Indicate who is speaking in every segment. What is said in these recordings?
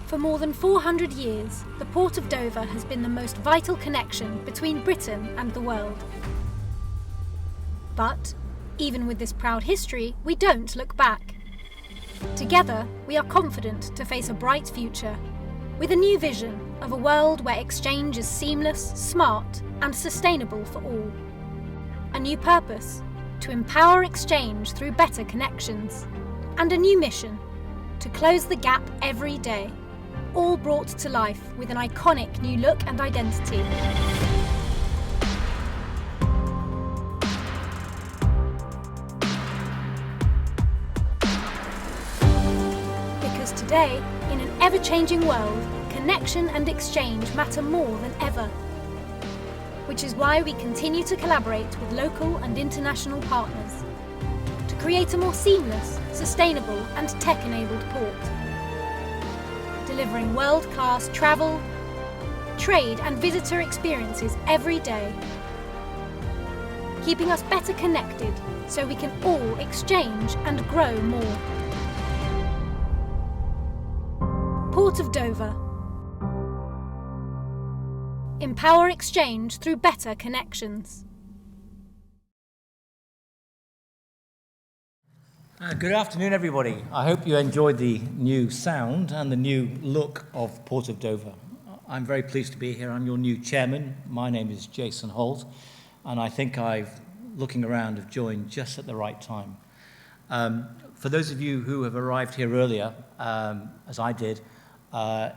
Speaker 1: For more than 400 years, the Port of Dover has been the most vital connection between Britain and the world. But, even with this proud history, we don't look back. Together, we are confident to face a bright future, with a new vision of a world where exchange is seamless, smart, and sustainable for all. A new purpose, to empower exchange through better connections. And a new mission, to close the gap every day, all brought to life with an iconic new look and identity. Because today, in an ever-changing world, connection and exchange matter more than ever. Which is why we continue to collaborate with local and international partners to create a more seamless, sustainable and tech-enabled port. Delivering world-class travel, trade and visitor experiences every day. Keeping us better connected so we can all exchange and grow more. Port of Dover. Empower exchange through better connections.
Speaker 2: Good afternoon, everybody. I hope you enjoyed the new sound and the new look of Port of Dover. I'm very pleased to be here. I'm your new chairman. My name is Jason Holt, and I think looking around, have joined just at the right time. For those of you who have arrived here earlier, as I did,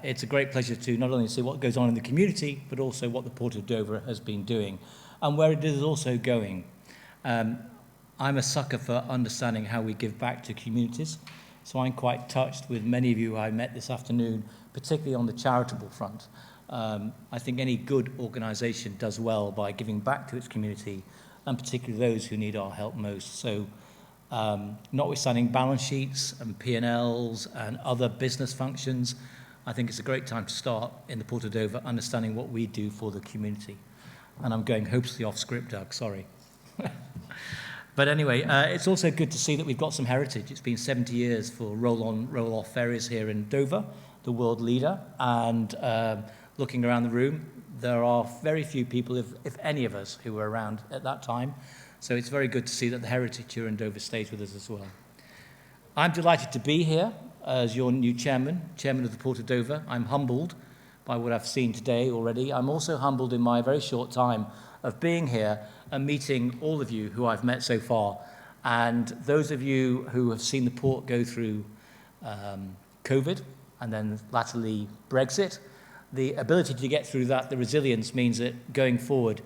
Speaker 2: it's a great pleasure to not only see what goes on in the community, but also what the Port of Dover has been doing and where it is also going. I'm a sucker for understanding how we give back to communities, so I'm quite touched with many of you I met this afternoon, particularly on the charitable front. I think any good organisation does well by giving back to its community, and particularly those who need our help most. So, notwithstanding balance sheets and P&Ls and other business functions, I think it's a great time to start in the Port of Dover understanding what we do for the community. And I'm going hopelessly off script, Doug, sorry. But anyway, it's also good to see that we've got some heritage. It's been 70 years for roll-on, roll-off ferries here in Dover, the world leader. And looking around the room, there are very few people, if any of us, who were around at that time. So it's very good to see that the heritage here in Dover stays with us as well. I'm delighted to be here as your new chairman of the Port of Dover. I'm humbled by what I've seen today already. I'm also humbled in my very short time of being here and meeting all of you who I've met so far. And those of you who have seen the port go through COVID and then latterly Brexit, the ability to get through that, the resilience means that going forward,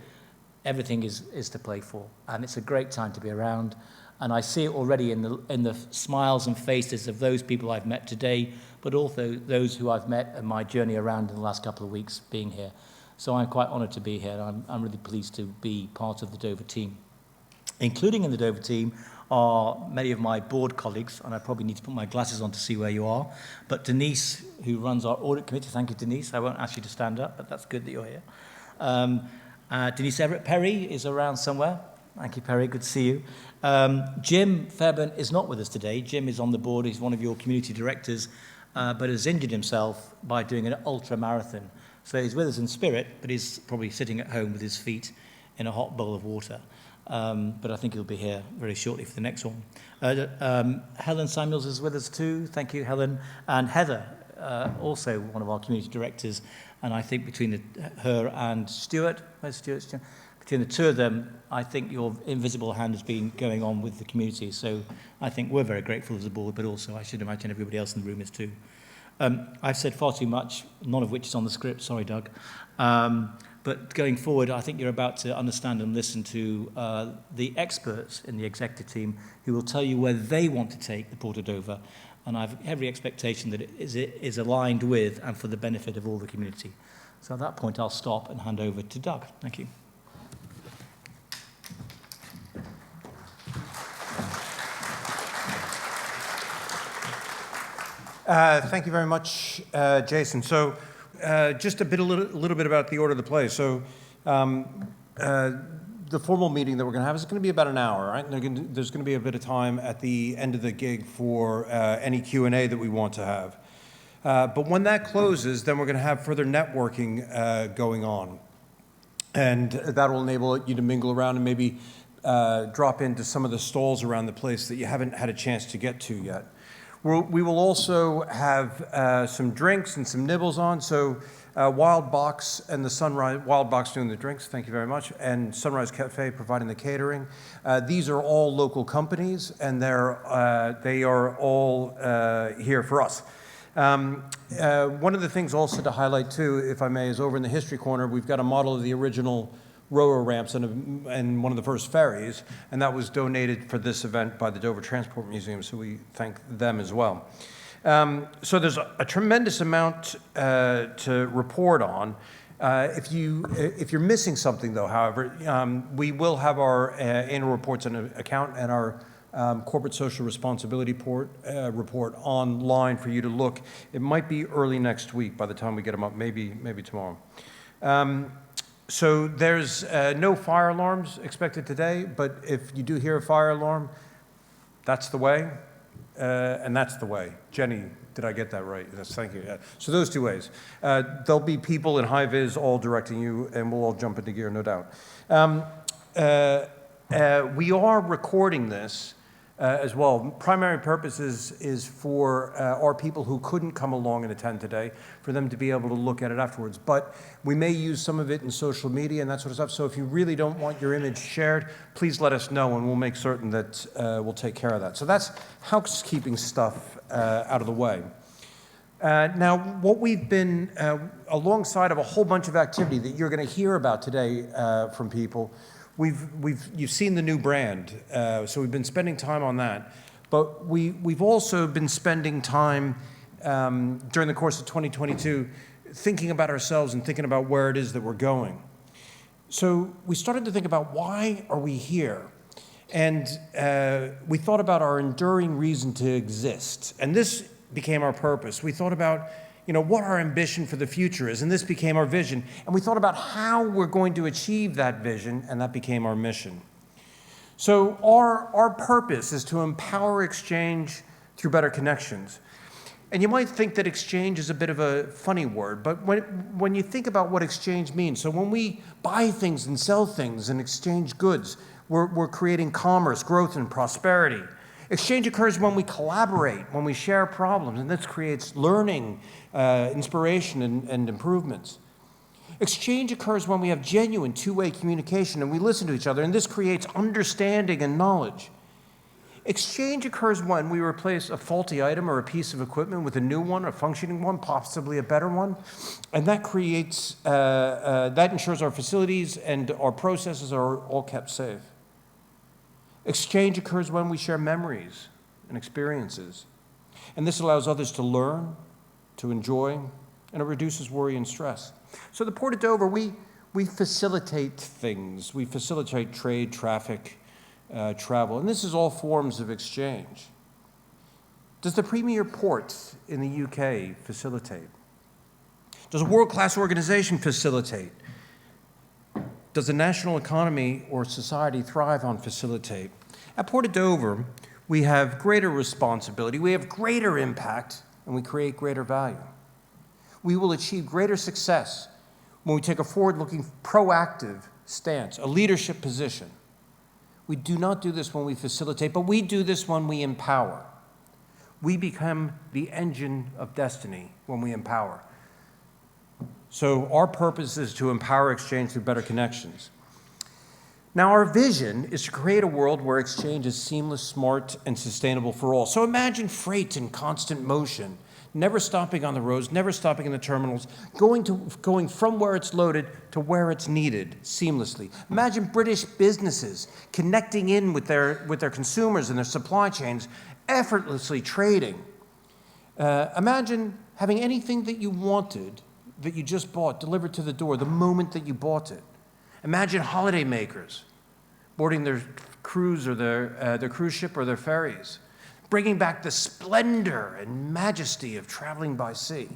Speaker 2: everything is to play for. And it's a great time to be around. And I see it already in the smiles and faces of those people I've met today, but also those who I've met in my journey around in the last couple of weeks being here. So I'm quite honoured to be here. I'm really pleased to be part of the Dover team. Including in the Dover team are many of my board colleagues, and I probably need to put my glasses on to see where you are. But Denise, who runs our audit committee, thank you, Denise. I won't ask you to stand up, but that's good that you're here. Denise Everett-Perry is around somewhere. Thank you, Perry. Good to see you. Jim Fairburn is not with us today. Jim is on the board. He's one of your community directors, but has injured himself by doing an ultra marathon. So he's with us in spirit, but he's probably sitting at home with his feet in a hot bowl of water. But I think he'll be here very shortly for the next one. Helen Samuels is with us too. Thank you, Helen. And Heather, also one of our community directors. And I think between her and Stuart, where's Stuart? Between the two of them, I think your invisible hand has been going on with the community. So I think we're very grateful as a board, but also I should imagine everybody else in the room is too. I've said far too much, none of which is on the script. Sorry, Doug. But going forward, I think you're about to understand and listen to the experts in the executive team who will tell you where they want to take the Port of Dover. And I have every expectation that it is aligned with and for the benefit of all the community. So at that point, I'll stop and hand over to Doug. Thank you.
Speaker 3: Thank you very much, Jason. So just a little bit about the order of the play. So the formal meeting that we're going to have is going to be about an hour, right? And there's going to be a bit of time at the end of the gig for any Q&A that we want to have. But when that closes, then we're going to have further networking going on. And that will enable you to mingle around and maybe drop into some of the stalls around the place that you haven't had a chance to get to yet. We will also have some drinks and some nibbles on. So Wild Box and the Sunrise, Wild Box doing the drinks, thank you very much, and Sunrise Cafe providing the catering. These are all local companies, and they are all here for us. One of the things also to highlight too, if I may, is over in the History Corner, we've got a model of the original rower ramps and one of the first ferries, and that was donated for this event by the Dover Transport Museum, so we thank them as well. So there's a tremendous amount to report on. If you're missing something though, however, we will have our annual reports and account and our corporate social responsibility report online for you to look. It might be early next week by the time we get them up, maybe tomorrow. So there's no fire alarms expected today, but if you do hear a fire alarm, that's the way, and that's the way. Jenny, did I get that right? Yes, thank you. Yeah. So those two ways. There'll be people in high-vis all directing you, and we'll all jump into gear, no doubt. We are recording this as well. Primary purpose is for our people who couldn't come along and attend today, for them to be able to look at it afterwards. But we may use some of it in social media and that sort of stuff. So if you really don't want your image shared, please let us know, and we'll make certain that we'll take care of that. So that's housekeeping stuff out of the way. Now, what we've been, alongside of a whole bunch of activity that you're going to hear about today from people, you've seen the new brand, so we've been spending time on that. But we've also been spending time during the course of 2022 thinking about ourselves and thinking about where it is that we're going. So we started to think about, why are we here? And we thought about our enduring reason to exist. And this became our purpose. We thought about, what our ambition for the future is, and this became our vision. And we thought about how we're going to achieve that vision, and that became our mission. So our purpose is to empower exchange through better connections. And you might think that exchange is a bit of a funny word, but when you think about what exchange means, so when we buy things and sell things and exchange goods, we're creating commerce, growth, and prosperity. Exchange occurs when we collaborate, when we share problems, and this creates learning, inspiration, and improvements. Exchange occurs when we have genuine two-way communication and we listen to each other, and this creates understanding and knowledge. Exchange occurs when we replace a faulty item or a piece of equipment with a new one, a functioning one, possibly a better one, and that creates, that ensures our facilities and our processes are all kept safe. Exchange occurs when we share memories and experiences, and this allows others to learn, to enjoy, and it reduces worry and stress. So the Port of Dover, we facilitate things. We facilitate trade, traffic, travel, and this is all forms of exchange. Does the premier port in the UK facilitate? Does a world-class organization facilitate? Does the national economy or society thrive on facilitate? At Port of Dover, we have greater responsibility, we have greater impact, and we create greater value. We will achieve greater success when we take a forward-looking, proactive stance, a leadership position. We do not do this when we facilitate, but we do this when we empower. We become the engine of destiny when we empower. So our purpose is to empower exchange through better connections. Now, our vision is to create a world where exchange is seamless, smart, and sustainable for all. So imagine freight in constant motion, never stopping on the roads, never stopping in the terminals, going from where it's loaded to where it's needed seamlessly. Imagine British businesses connecting in with their consumers and their supply chains, effortlessly trading. Imagine having anything that you wanted that you just bought delivered to the door the moment that you bought it. Imagine holidaymakers boarding their cruise or their cruise ship or their ferries, bringing back the splendor and majesty of traveling by sea.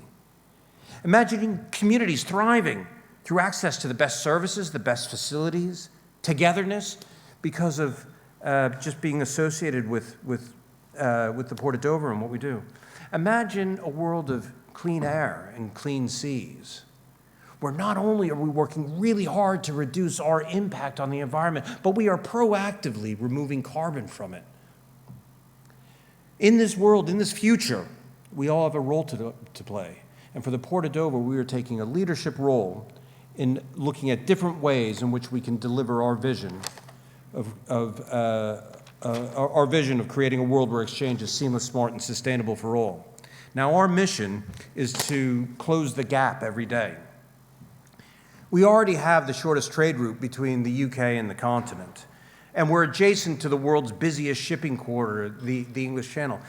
Speaker 3: Imagining communities thriving through access to the best services, the best facilities, togetherness, because of just being associated with the Port of Dover and what we do. Imagine a world of clean air, and clean seas, where not only are we working really hard to reduce our impact on the environment, but we are proactively removing carbon from it. In this world, in this future, we all have a role to play. And for the Port of Dover, we are taking a leadership role in looking at different ways in which we can deliver our vision of creating a world where exchange is seamless, smart, and sustainable for all. Now, our mission is to close the gap every day. We already have the shortest trade route between the UK and the continent, and we're adjacent to the world's busiest shipping corridor, the English Channel.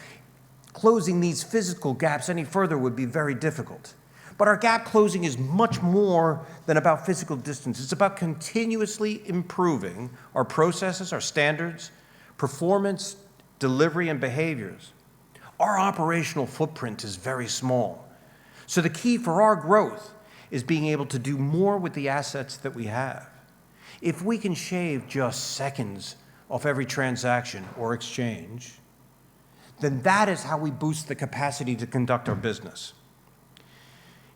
Speaker 3: Closing these physical gaps any further would be very difficult. But our gap closing is much more than about physical distance. It's about continuously improving our processes, our standards, performance, delivery, and behaviors. Our operational footprint is very small. So the key for our growth is being able to do more with the assets that we have. If we can shave just seconds off every transaction or exchange, then that is how we boost the capacity to conduct our business.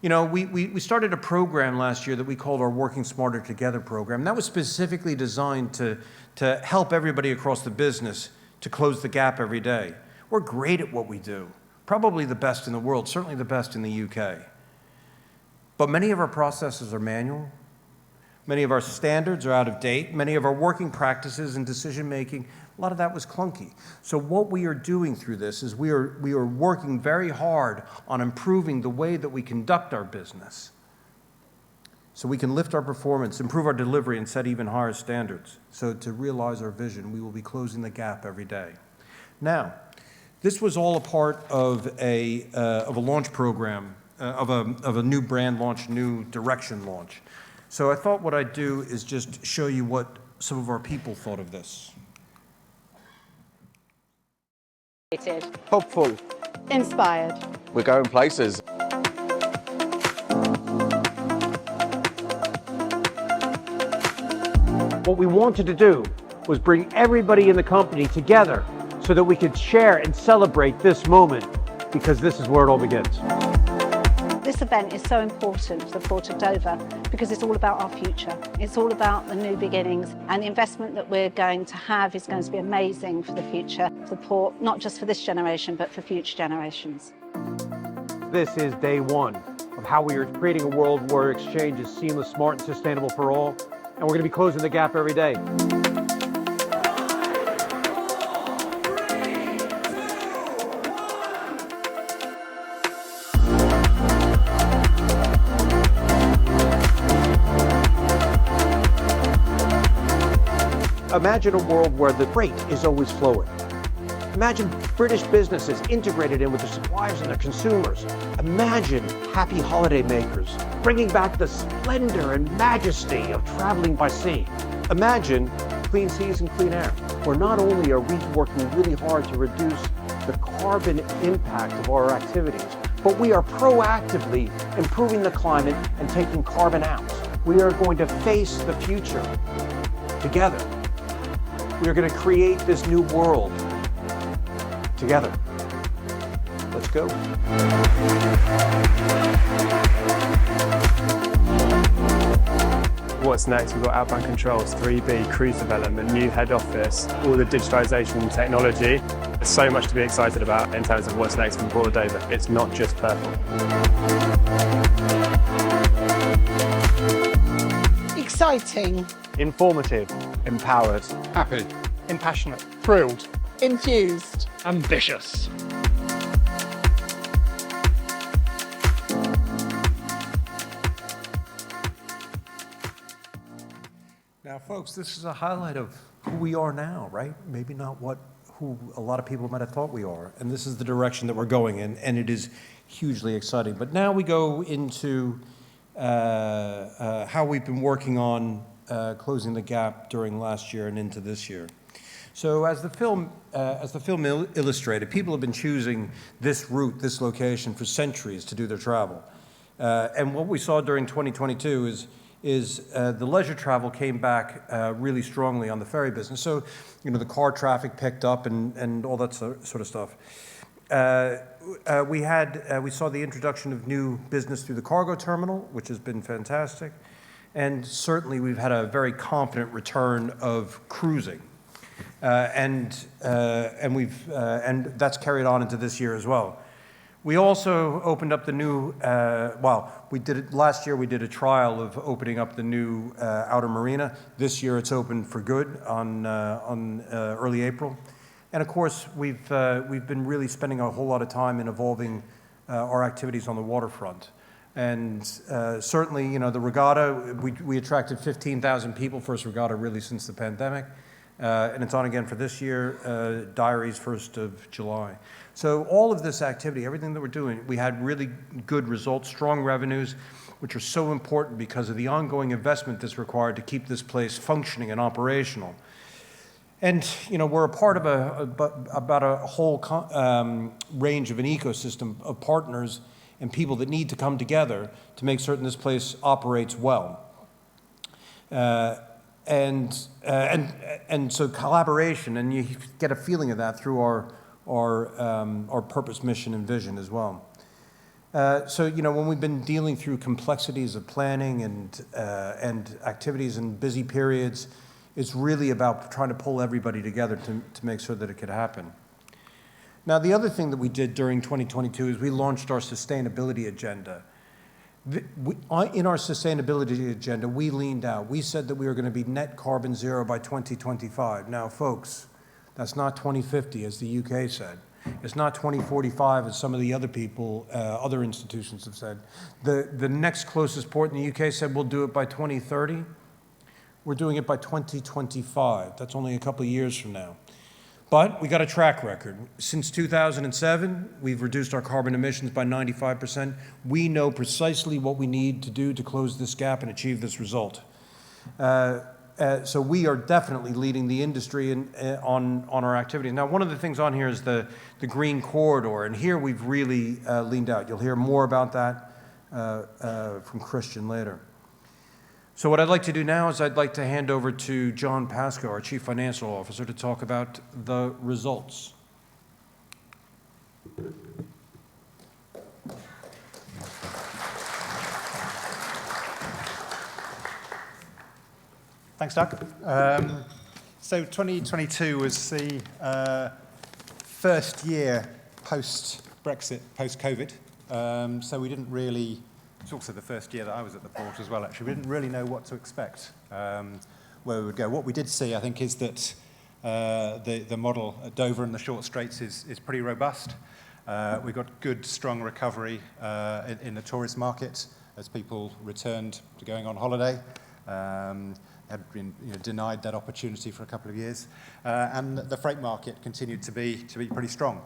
Speaker 3: You know, we started a program last year that we called our Working Smarter Together program. That was specifically designed to help everybody across the business to close the gap every day. We're great at what we do, probably the best in the world, certainly the best in the UK. But many of our processes are manual. Many of our standards are out of date. Many of our working practices and decision-making, a lot of that was clunky. So what we are doing through this is we are working very hard on improving the way that we conduct our business so we can lift our performance, improve our delivery, and set even higher standards. So to realize our vision, we will be closing the gap every day. Now, this was all a part of a launch program, of a new brand launch, new direction launch. So I thought what I'd do is just show you what some of our people thought of this.
Speaker 4: Hopeful.
Speaker 5: Inspired.
Speaker 4: We're going places.
Speaker 3: What we wanted to do was bring everybody in the company together so that we could share and celebrate this moment, because this is where it all begins.
Speaker 5: This event is so important for the Port of Dover because it's all about our future. It's all about the new beginnings, and the investment that we're going to have is going to be amazing for the future of the port, not just for this generation, but for future generations.
Speaker 3: This is day one of how we are creating a world where exchange is seamless, smart, and sustainable for all, and we're going to be closing the gap every day. Imagine a world where the freight is always flowing. Imagine British businesses integrated in with their suppliers and their consumers. Imagine happy holiday makers bringing back the splendor and majesty of traveling by sea. Imagine clean seas and clean air, where not only are we working really hard to reduce the carbon impact of our activities, but we are proactively improving the climate and taking carbon out. We are going to face the future together. We are going to create this new world together. Let's go.
Speaker 6: What's next? We've got outbound controls, 3B, cruise development, new head office, all the digitization and technology. There's so much to be excited about in terms of what's next for Port of Dover. It's not just purple.
Speaker 7: Exciting.
Speaker 4: Informative.
Speaker 6: Empowered.
Speaker 4: Happy.
Speaker 6: Impassionate.
Speaker 4: Thrilled.
Speaker 7: Infused.
Speaker 4: Ambitious.
Speaker 3: Now, folks, this is a highlight of who we are now, right? Maybe not who a lot of people might have thought we are. And this is the direction that we're going in, and it is hugely exciting. But now we go into how we've been working on closing the gap during last year and into this year. So as the film illustrated, people have been choosing this route, this location for centuries to do their travel. And what we saw during 2022 is the leisure travel came back really strongly on the ferry business. So, you know, the car traffic picked up and all that sort of stuff. we saw the introduction of new business through the cargo terminal, which has been fantastic. And certainly we've had a very confident return of cruising. And that's carried on into this year as well. We also opened up the new, last year we did a trial of opening up the new outer marina. This year it's open for good on early April. And of course, we've been really spending a whole lot of time in evolving our activities on the waterfront. And certainly, you know, the regatta, we attracted 15,000 people, first regatta really since the pandemic. And it's on again for this year, diaries 1st of July. So all of this activity, everything that we're doing, we had really good results, strong revenues, which are so important because of the ongoing investment that's required to keep this place functioning and operational. And, you know, we're a part of about a whole range of an ecosystem of partners and people that need to come together to make certain this place operates well. And so collaboration, and you get a feeling of that through our purpose, mission, and vision as well. So, you know, when we've been dealing through complexities of planning and activities and busy periods, it's really about trying to pull everybody together to make sure that it could happen. Now, the other thing that we did during 2022 is we launched our sustainability agenda. In our sustainability agenda, we leaned out. We said that we were going to be net carbon zero by 2025. Now, folks, that's not 2050, as the UK said. It's not 2045, as some of the other people, other institutions have said. The next closest port in the UK said we'll do it by 2030. We're doing it by 2025. That's only a couple of years from now. But we got a track record. Since 2007, we've reduced our carbon emissions by 95%. We know precisely what we need to do to close this gap and achieve this result. So we are definitely leading the industry on our activity. Now, one of the things on here is the green corridor, and here we've really leaned out. You'll hear more about that from Christian later. So what I'd like to do now is I'd like to hand over to John Pascoe, our Chief Financial Officer, to talk about the results.
Speaker 8: Thanks, Doug. So 2022 was the first year post-Brexit, post-COVID. So we didn't really, it's also the first year that I was at the port as well, actually. We didn't really know what to expect, where we would go. What we did see, I think, is that the model at Dover and the short straits is pretty robust. We got good, strong recovery in the tourist market as people returned to going on holiday. Had been denied that opportunity for a couple of years. And the freight market continued to be pretty strong.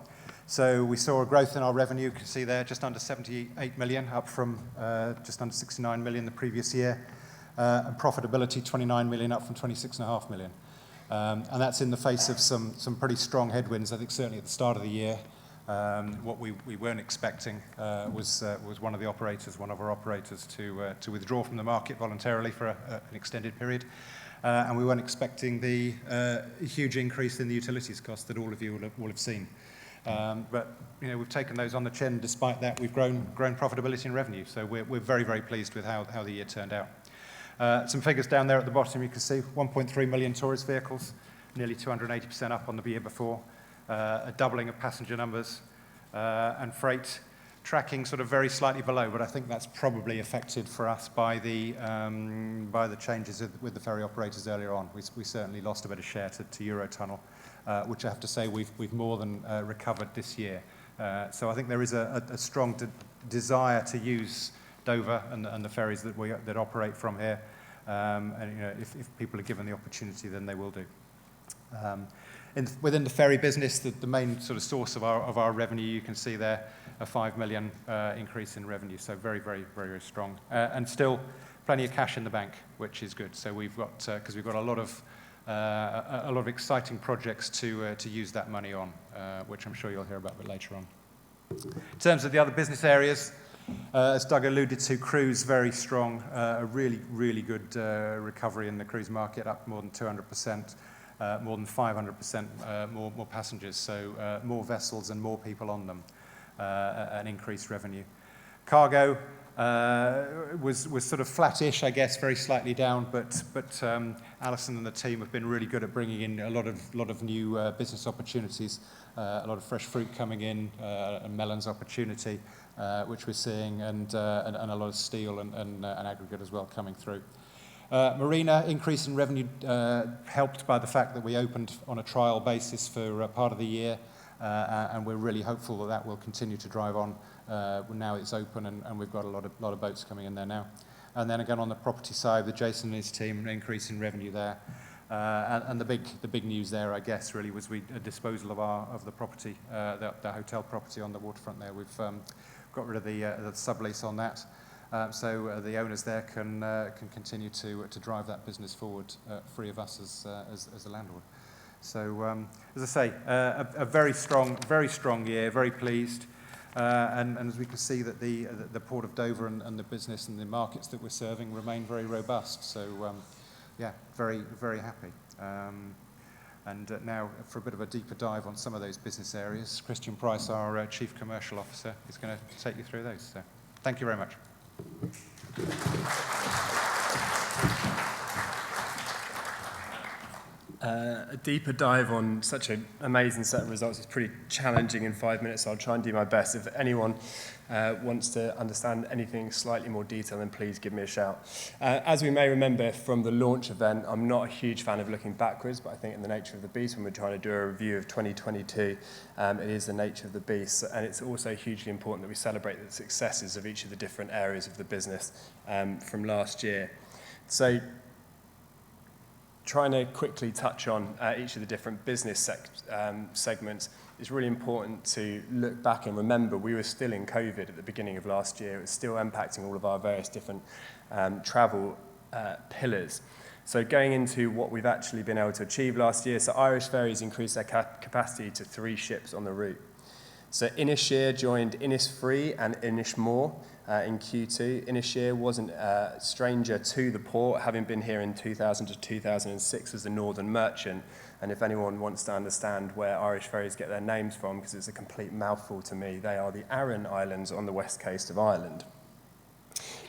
Speaker 8: So we saw a growth in our revenue, you can see there, just under 78 million, up from just under 69 million the previous year. And profitability, 29 million, up from 26.5 million. And that's in the face of some pretty strong headwinds, I think certainly at the start of the year. What we weren't expecting was one of our operators to withdraw from the market voluntarily for an extended period. And we weren't expecting the huge increase in the utilities cost that all of you will have seen. But we've taken those on the chin. Despite that, we've grown profitability and revenue. So we're very, very pleased with how the year turned out. Some figures down there at the bottom, you can see 1.3 million tourist vehicles, nearly 280% up on the year before, a doubling of passenger numbers, and freight tracking sort of very slightly below, but I think that's probably affected for us by the changes with the ferry operators earlier on. We certainly lost a bit of share to Eurotunnel, which I have to say we've more than recovered this year. So I think there is a strong desire to use Dover and the ferries that operate from here. And if people are given the opportunity, then they will do. Within the ferry business, the main sort of source of our revenue, you can see there, a 5 million increase in revenue. So very, very, very, very strong. And still plenty of cash in the bank, which is good. So we've got, because we've got a lot of exciting projects to use that money on, which I'm sure you'll hear about a bit later on. In terms of the other business areas, as Doug alluded to, cruise very strong, a really, really good recovery in the cruise market, up more than 200%. more than 500% more passengers, so more vessels and more people on them, and increased revenue. Cargo was sort of flattish, I guess, very slightly down, but Alison and the team have been really good at bringing in a lot of new business opportunities, a lot of fresh fruit coming in, and melons opportunity, which we're seeing, and a lot of steel and aggregate as well coming through. Marina, increase in revenue helped by the fact that we opened on a trial basis for part of the year, and we're really hopeful that that will continue to drive on. Now it's open, and we've got a lot of boats coming in there now. And then again on the property side, with Jason and his team, an increase in revenue there. And the big news there, I guess, really was a disposal of the property, the hotel property on the waterfront there. We've got rid of the sublease on that. So the owners there can continue to drive that business forward, free of us as a landlord. So as I say, a very strong year. Very pleased, and as we can see that the Port of Dover and the business and the markets that we're serving remain very robust. So yeah, very happy. And now for a bit of a deeper dive on some of those business areas, Christian Price, our Chief Commercial Officer, is going to take you through those. So thank you very much.
Speaker 6: A deeper dive on such an amazing set of results is pretty challenging in 5 minutes, so I'll try and do my best. If anyone wants to understand anything slightly more detailed, then please give me a shout. As we may remember from the launch event, I'm not a huge fan of looking backwards, but I think in the nature of the beast, when we're trying to do a review of 2022, it is the nature of the beast, and it's also hugely important that we celebrate the successes of each of the different areas of the business from last year. So trying to quickly touch on each of the different business segments, it's really important to look back and remember we were still in COVID at the beginning of last year. It was still impacting all of our various different travel pillars. So going into what we've actually been able to achieve last year, so Irish Ferries increased their capacity to 3 ships on the route. So Inisheer joined Innisfree and Inishmore in Q2. Inisheer wasn't a stranger to the port, having been here in 2000 to 2006 as a northern merchant. And if anyone wants to understand where Irish Ferries get their names from, because it's a complete mouthful to me, they are the Aran Islands on the west coast of Ireland.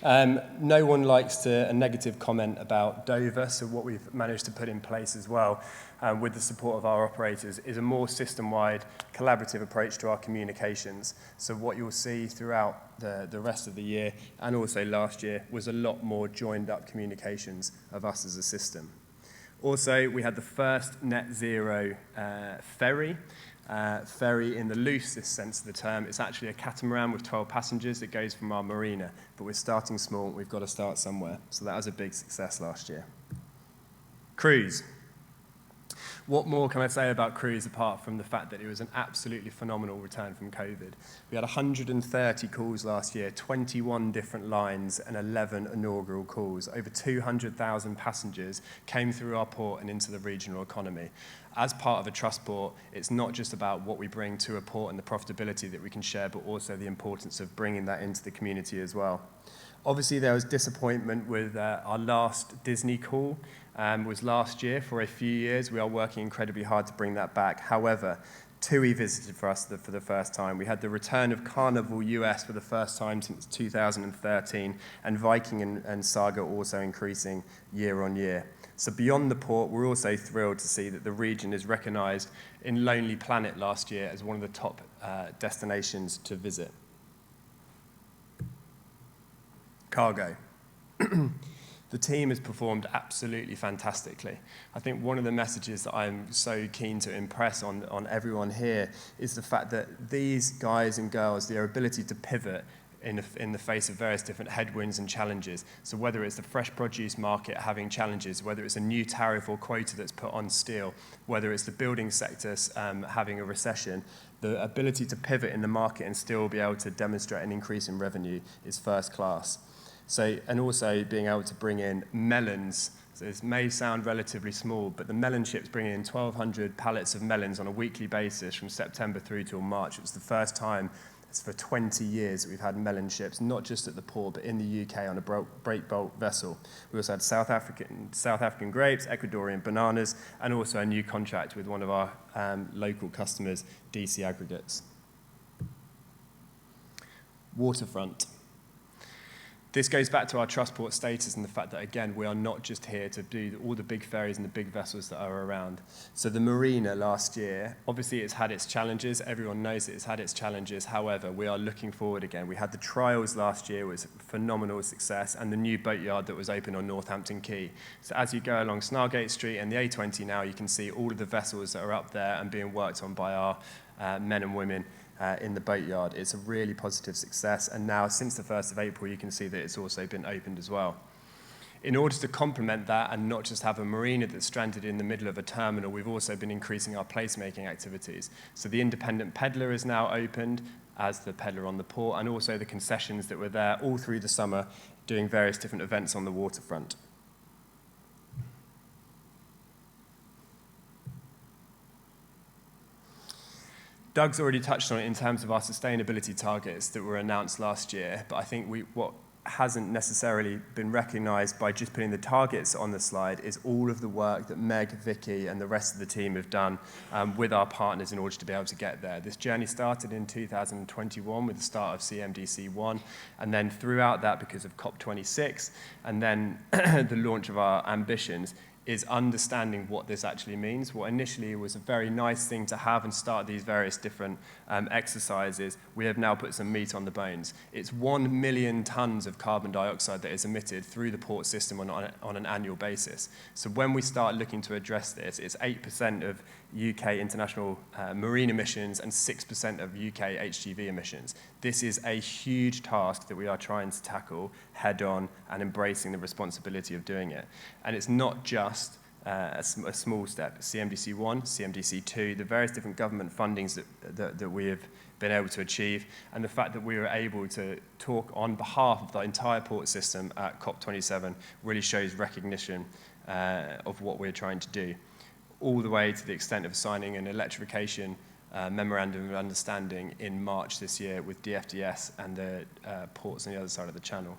Speaker 6: No one likes a negative comment about Dover, so what we've managed to put in place as well, with the support of our operators, is a more system-wide collaborative approach to our communications. So what you'll see throughout the rest of the year, and also last year, was a lot more joined-up communications of us as a system. Also, we had the first net zero ferry. Ferry in the loosest sense of the term. It's actually a catamaran with 12 passengers. It goes from our marina, but we're starting small. We've got to start somewhere. So that was a big success last year. Cruise. What more can I say about cruise apart from the fact that it was an absolutely phenomenal return from COVID? We had 130 calls last year, 21 different lines and 11 inaugural calls. Over 200,000 passengers came through our port and into the regional economy. As part of a trust port, it's not just about what we bring to a port and the profitability that we can share, but also the importance of bringing that into the community as well. Obviously, there was disappointment with our last Disney call. Was last year for a few years. We are working incredibly hard to bring that back. However, TUI visited for us for the first time. We had the return of Carnival US for the first time since 2013, and Viking and Saga also increasing year on year. So beyond the port, we're also thrilled to see that the region is recognised in Lonely Planet last year as one of the top destinations to visit. Cargo. The team has performed absolutely fantastically. I think one of the messages that I'm so keen to impress on everyone here is the fact that these guys and girls, their ability to pivot in the face of various different headwinds and challenges. So whether it's the fresh produce market having challenges, whether it's a new tariff or quota that's put on steel, whether it's the building sector having a recession, the ability to pivot in the market and still be able to demonstrate an increase in revenue is first class. So, and also being able to bring in melons. So this may sound relatively small, but the melon ships bring in 1,200 pallets of melons on a weekly basis from September through till March. It was the first time It's for 20 years that we've had melon ships, not just at the port, but in the UK on a breakbulk vessel. We also had South African grapes, Ecuadorian bananas, and also a new contract with one of our local customers, DC Aggregates. Waterfront. This goes back to our Trustport status and the fact that, again, we are not just here to do all the big ferries and the big vessels that are around. So the marina last year, obviously it's had its challenges. Everyone knows it's had its challenges. However, we are looking forward again. We had the trials last year, was a phenomenal success, and the new boatyard that was open on Northampton Quay. So as you go along Snargate Street and the A20 now, you can see all of the vessels that are up there and being worked on by our men and women in the boatyard. It's a really positive success, and now since the 1st of April you can see that it's also been opened as well. In order to complement that and not just have a marina that's stranded in the middle of a terminal, we've also been increasing our placemaking activities. So the independent peddler is now opened as the peddler on the port, and also the concessions that were there all through the summer doing various different events on the waterfront. Doug's already touched on it in terms of our sustainability targets that were announced last year, but I think what hasn't necessarily been recognised by just putting the targets on the slide is all of the work that Meg, Vicky and the rest of the team have done with our partners in order to be able to get there. This journey started in 2021 with the start of CMDC1, and then throughout that, because of COP26, and then the launch of our ambitions, is understanding what this actually means. What initially was a very nice thing to have and start these various different exercises, we have now put some meat on the bones. It's 1 million tonnes of carbon dioxide that is emitted through the port system on an annual basis. So when we start looking to address this, it's 8% of UK international marine emissions and 6% of UK HGV emissions. This is a huge task that we are trying to tackle head on and embracing the responsibility of doing it. And it's not just a small step. CMDC1, CMDC2, the various different government fundings that we have been able to achieve, and the fact that we were able to talk on behalf of the entire port system at COP27 really shows recognition of what we're trying to do, all the way to the extent of signing an electrification memorandum of understanding in March this year with DFDS and the ports on the other side of the channel.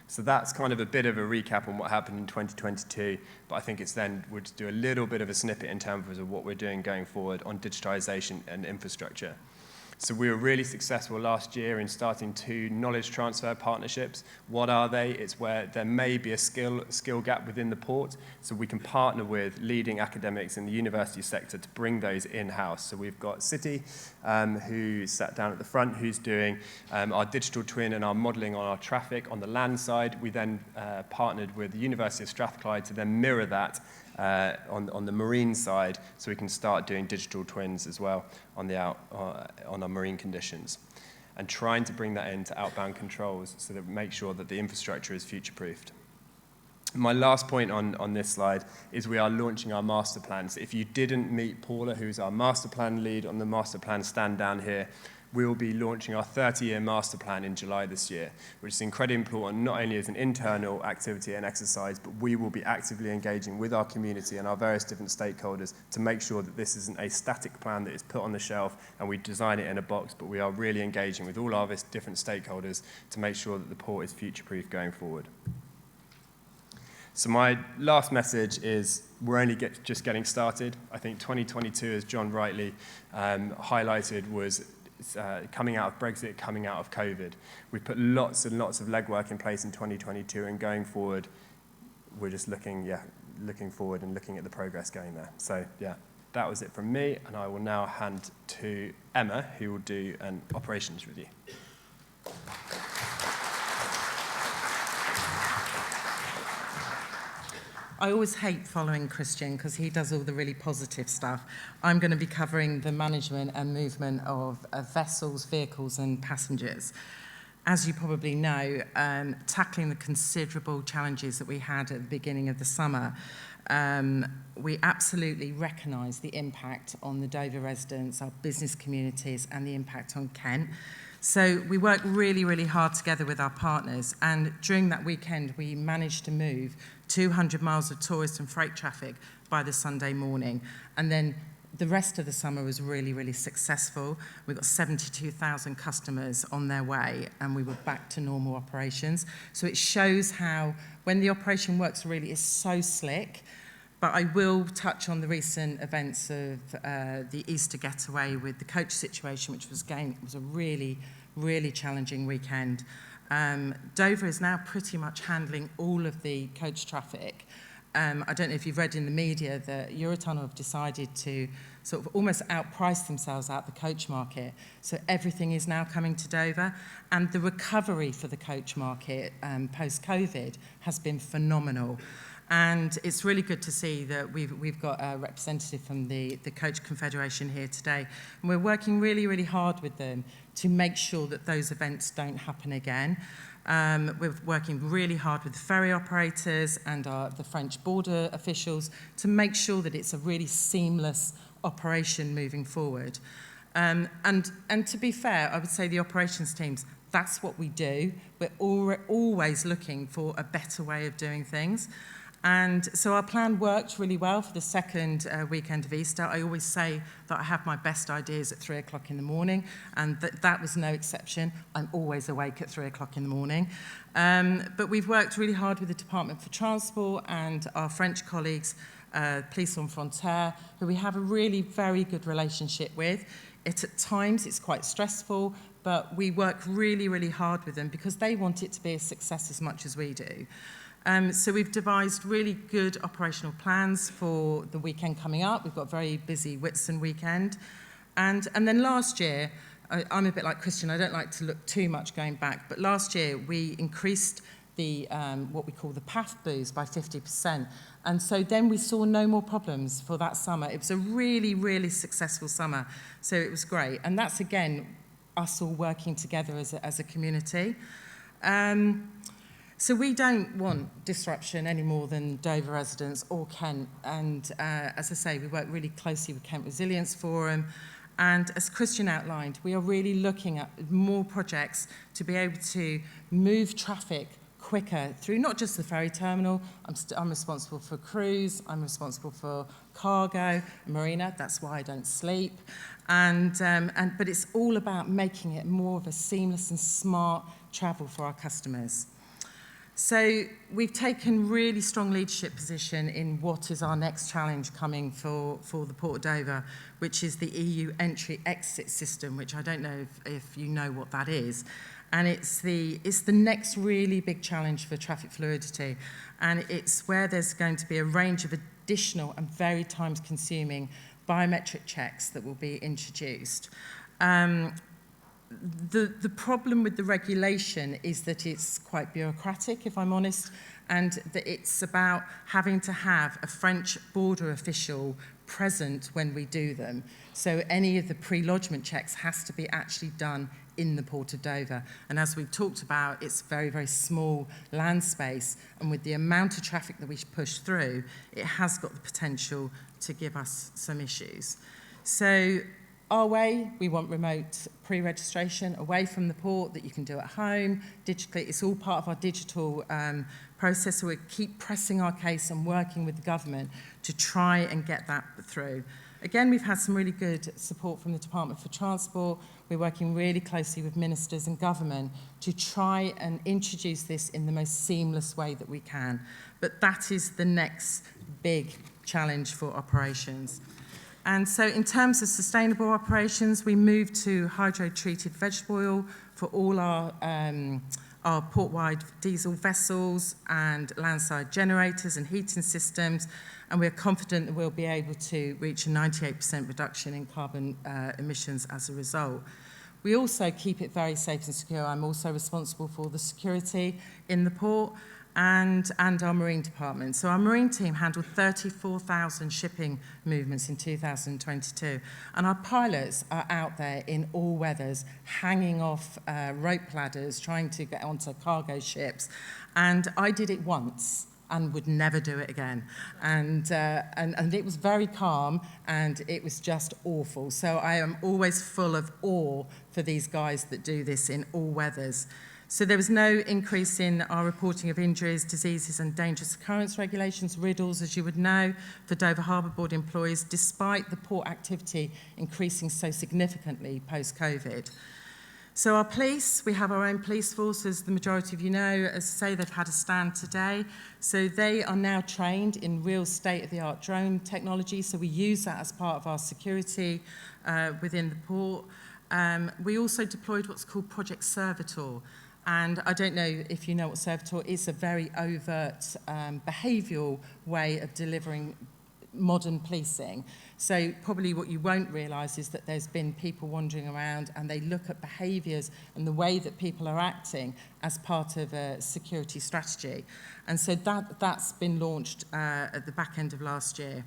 Speaker 6: So that's kind of a bit of a recap on what happened in 2022, but I think it's then we'll just do a little bit of a snippet in terms of what we're doing going forward on digitization and infrastructure. So we were really successful last year in starting 2 knowledge transfer partnerships. What are they? It's where there may be a skill gap within the port, so we can partner with leading academics in the university sector to bring those in-house. So we've got City, who sat down at the front, who's doing our digital twin and our modelling on our traffic on the land side. We then partnered with the University of Strathclyde to then mirror that on the marine side, so we can start doing digital twins as well on our marine conditions, and trying to bring that into outbound controls so that we make sure that the infrastructure is future-proofed. My last point on this slide is we are launching our master plans. If you didn't meet Paula, who's our master plan lead on the master plan stand down here, we will be launching our 30-year master plan in July this year, which is incredibly important, not only as an internal activity and exercise, but we will be actively engaging with our community and our various different stakeholders to make sure that this isn't a static plan that is put on the shelf and we design it in a box, but we are really engaging with all our different stakeholders to make sure that the port is future-proof going forward. So my last message is we're only just getting started. I think 2022, as John rightly highlighted, was coming out of Brexit, coming out of COVID. We've put lots and lots of legwork in place in 2022, and going forward, we're just looking forward and looking at the progress going there. So yeah, that was it from me, and I will now hand to Emma, who will do an operations review.
Speaker 9: I always hate following Christian because he does all the really positive stuff. I'm going to be covering the management and movement of vessels, vehicles and passengers. As you probably know, tackling the considerable challenges that we had at the beginning of the summer, we absolutely recognise the impact on the Dover residents, our business communities and the impact on Kent. So we worked really, really hard together with our partners, and during that weekend we managed to move 200 miles of tourist and freight traffic by the Sunday morning, and then The rest of the summer was really, really successful. We got 72,000 customers on their way, and we were back to normal operations. So it shows how, when the operation works really, is so slick. But I will touch on the recent events of the Easter getaway with the coach situation, which was, again, it was a really, really challenging weekend. Dover is now pretty much handling all of the coach traffic. I don't know if you've read in the media that Eurotunnel have decided to sort of almost outprice themselves out the coach market. So everything is now coming to Dover, and the recovery for the coach market post-COVID has been phenomenal. And it's really good to see that we've got a representative from the Coach Confederation here today. And we're working really, really hard with them to make sure that those events don't happen again. We're working really hard with the ferry operators and the French border officials to make sure that it's a really seamless operation moving forward. And to be fair, I would say the operations teams, that's what we do. We're always looking for a better way of doing things. And so our plan worked really well for the second weekend of Easter. I always say that I have my best ideas at 3 o'clock in the morning, and that was no exception. I'm always awake at 3 o'clock in the morning. But we've worked really hard with the Department for Transport and our French colleagues, Police Sans Frontières, who we have a really very good relationship with. At times it's quite stressful, but we work really, really hard with them because they want it to be a success as much as we do. So we've devised really good operational plans for the weekend coming up. We've got a very busy Whitsun weekend. And then last year, I'm a bit like Christian, I don't like to look too much going back, but last year we increased the what we call the PAF booze by 50%. And so then we saw no more problems for that summer. It was a really, really successful summer. So it was great. And that's, again, us all working together as a community. So we don't want disruption any more than Dover residents or Kent. And as I say, we work really closely with Kent Resilience Forum. And as Christian outlined, we are really looking at more projects to be able to move traffic quicker through not just the ferry terminal. I'm responsible for cruise, I'm responsible for cargo, marina, that's why I don't sleep. But it's all about making it more of a seamless and smart travel for our customers. So we've taken really strong leadership position in what is our next challenge coming for the Port of Dover, which is the EU entry-exit system, which I don't know if you know what that is. And it's the next really big challenge for traffic fluidity. And it's where there's going to be a range of additional and very time-consuming biometric checks that will be introduced. The problem with the regulation is that it's quite bureaucratic, if I'm honest, and that it's about having to have a French border official present when we do them. So any of the pre-lodgement checks has to be actually done in the Port of Dover. And as we've talked about, it's very, very small land space, and with the amount of traffic that we push through, it has got the potential to give us some issues. So our way, we want remote pre-registration away from the port that you can do at home, digitally. It's all part of our digital process, so we keep pressing our case and working with the government to try and get that through. Again, we've had some really good support from the Department for Transport. We're working really closely with ministers and government to try and introduce this in the most seamless way that we can. But that is the next big challenge for operations. And so in terms of sustainable operations, we moved to hydro-treated vegetable oil for all our port-wide diesel vessels and landside generators and heating systems, and we're confident that we'll be able to reach a 98% reduction in carbon emissions as a result. We also keep it very safe and secure. I'm also responsible for the security in the port and our marine department. So our marine team handled 34,000 shipping movements in 2022, and our pilots are out there in all weathers, hanging off rope ladders, trying to get onto cargo ships. And I did it once and would never do it again. And it was very calm, and it was just awful. So I am always full of awe for these guys that do this in all weathers. So there was no increase in our reporting of injuries, diseases and dangerous occurrence regulations, RIDDLES, as you would know, for Dover Harbour Board employees, despite the port activity increasing so significantly post-COVID. So our police, we have our own police force, as the majority of you know. As I say, they've had a stand today. So they are now trained in real state-of-the-art drone technology. So we use that as part of our security within the port. We also deployed what's called Project Servitor. And I don't know if you know what Servitor is, a very overt behavioural way of delivering modern policing. So probably what you won't realise is that there's been people wandering around and they look at behaviours and the way that people are acting as part of a security strategy. And so that's been launched at the back end of last year.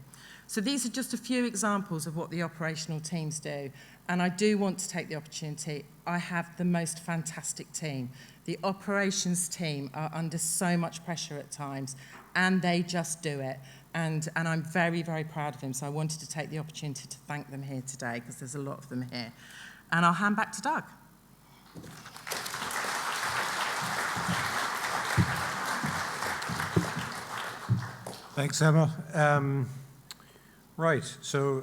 Speaker 9: So these are just a few examples of what the operational teams do. And I do want to take the opportunity. I have the most fantastic team. The operations team are under so much pressure at times, and they just do it. And I'm very, very proud of them. So I wanted to take the opportunity to thank them here today, because there's a lot of them here. And I'll hand back to Doug.
Speaker 3: Thanks, Emma. Right, so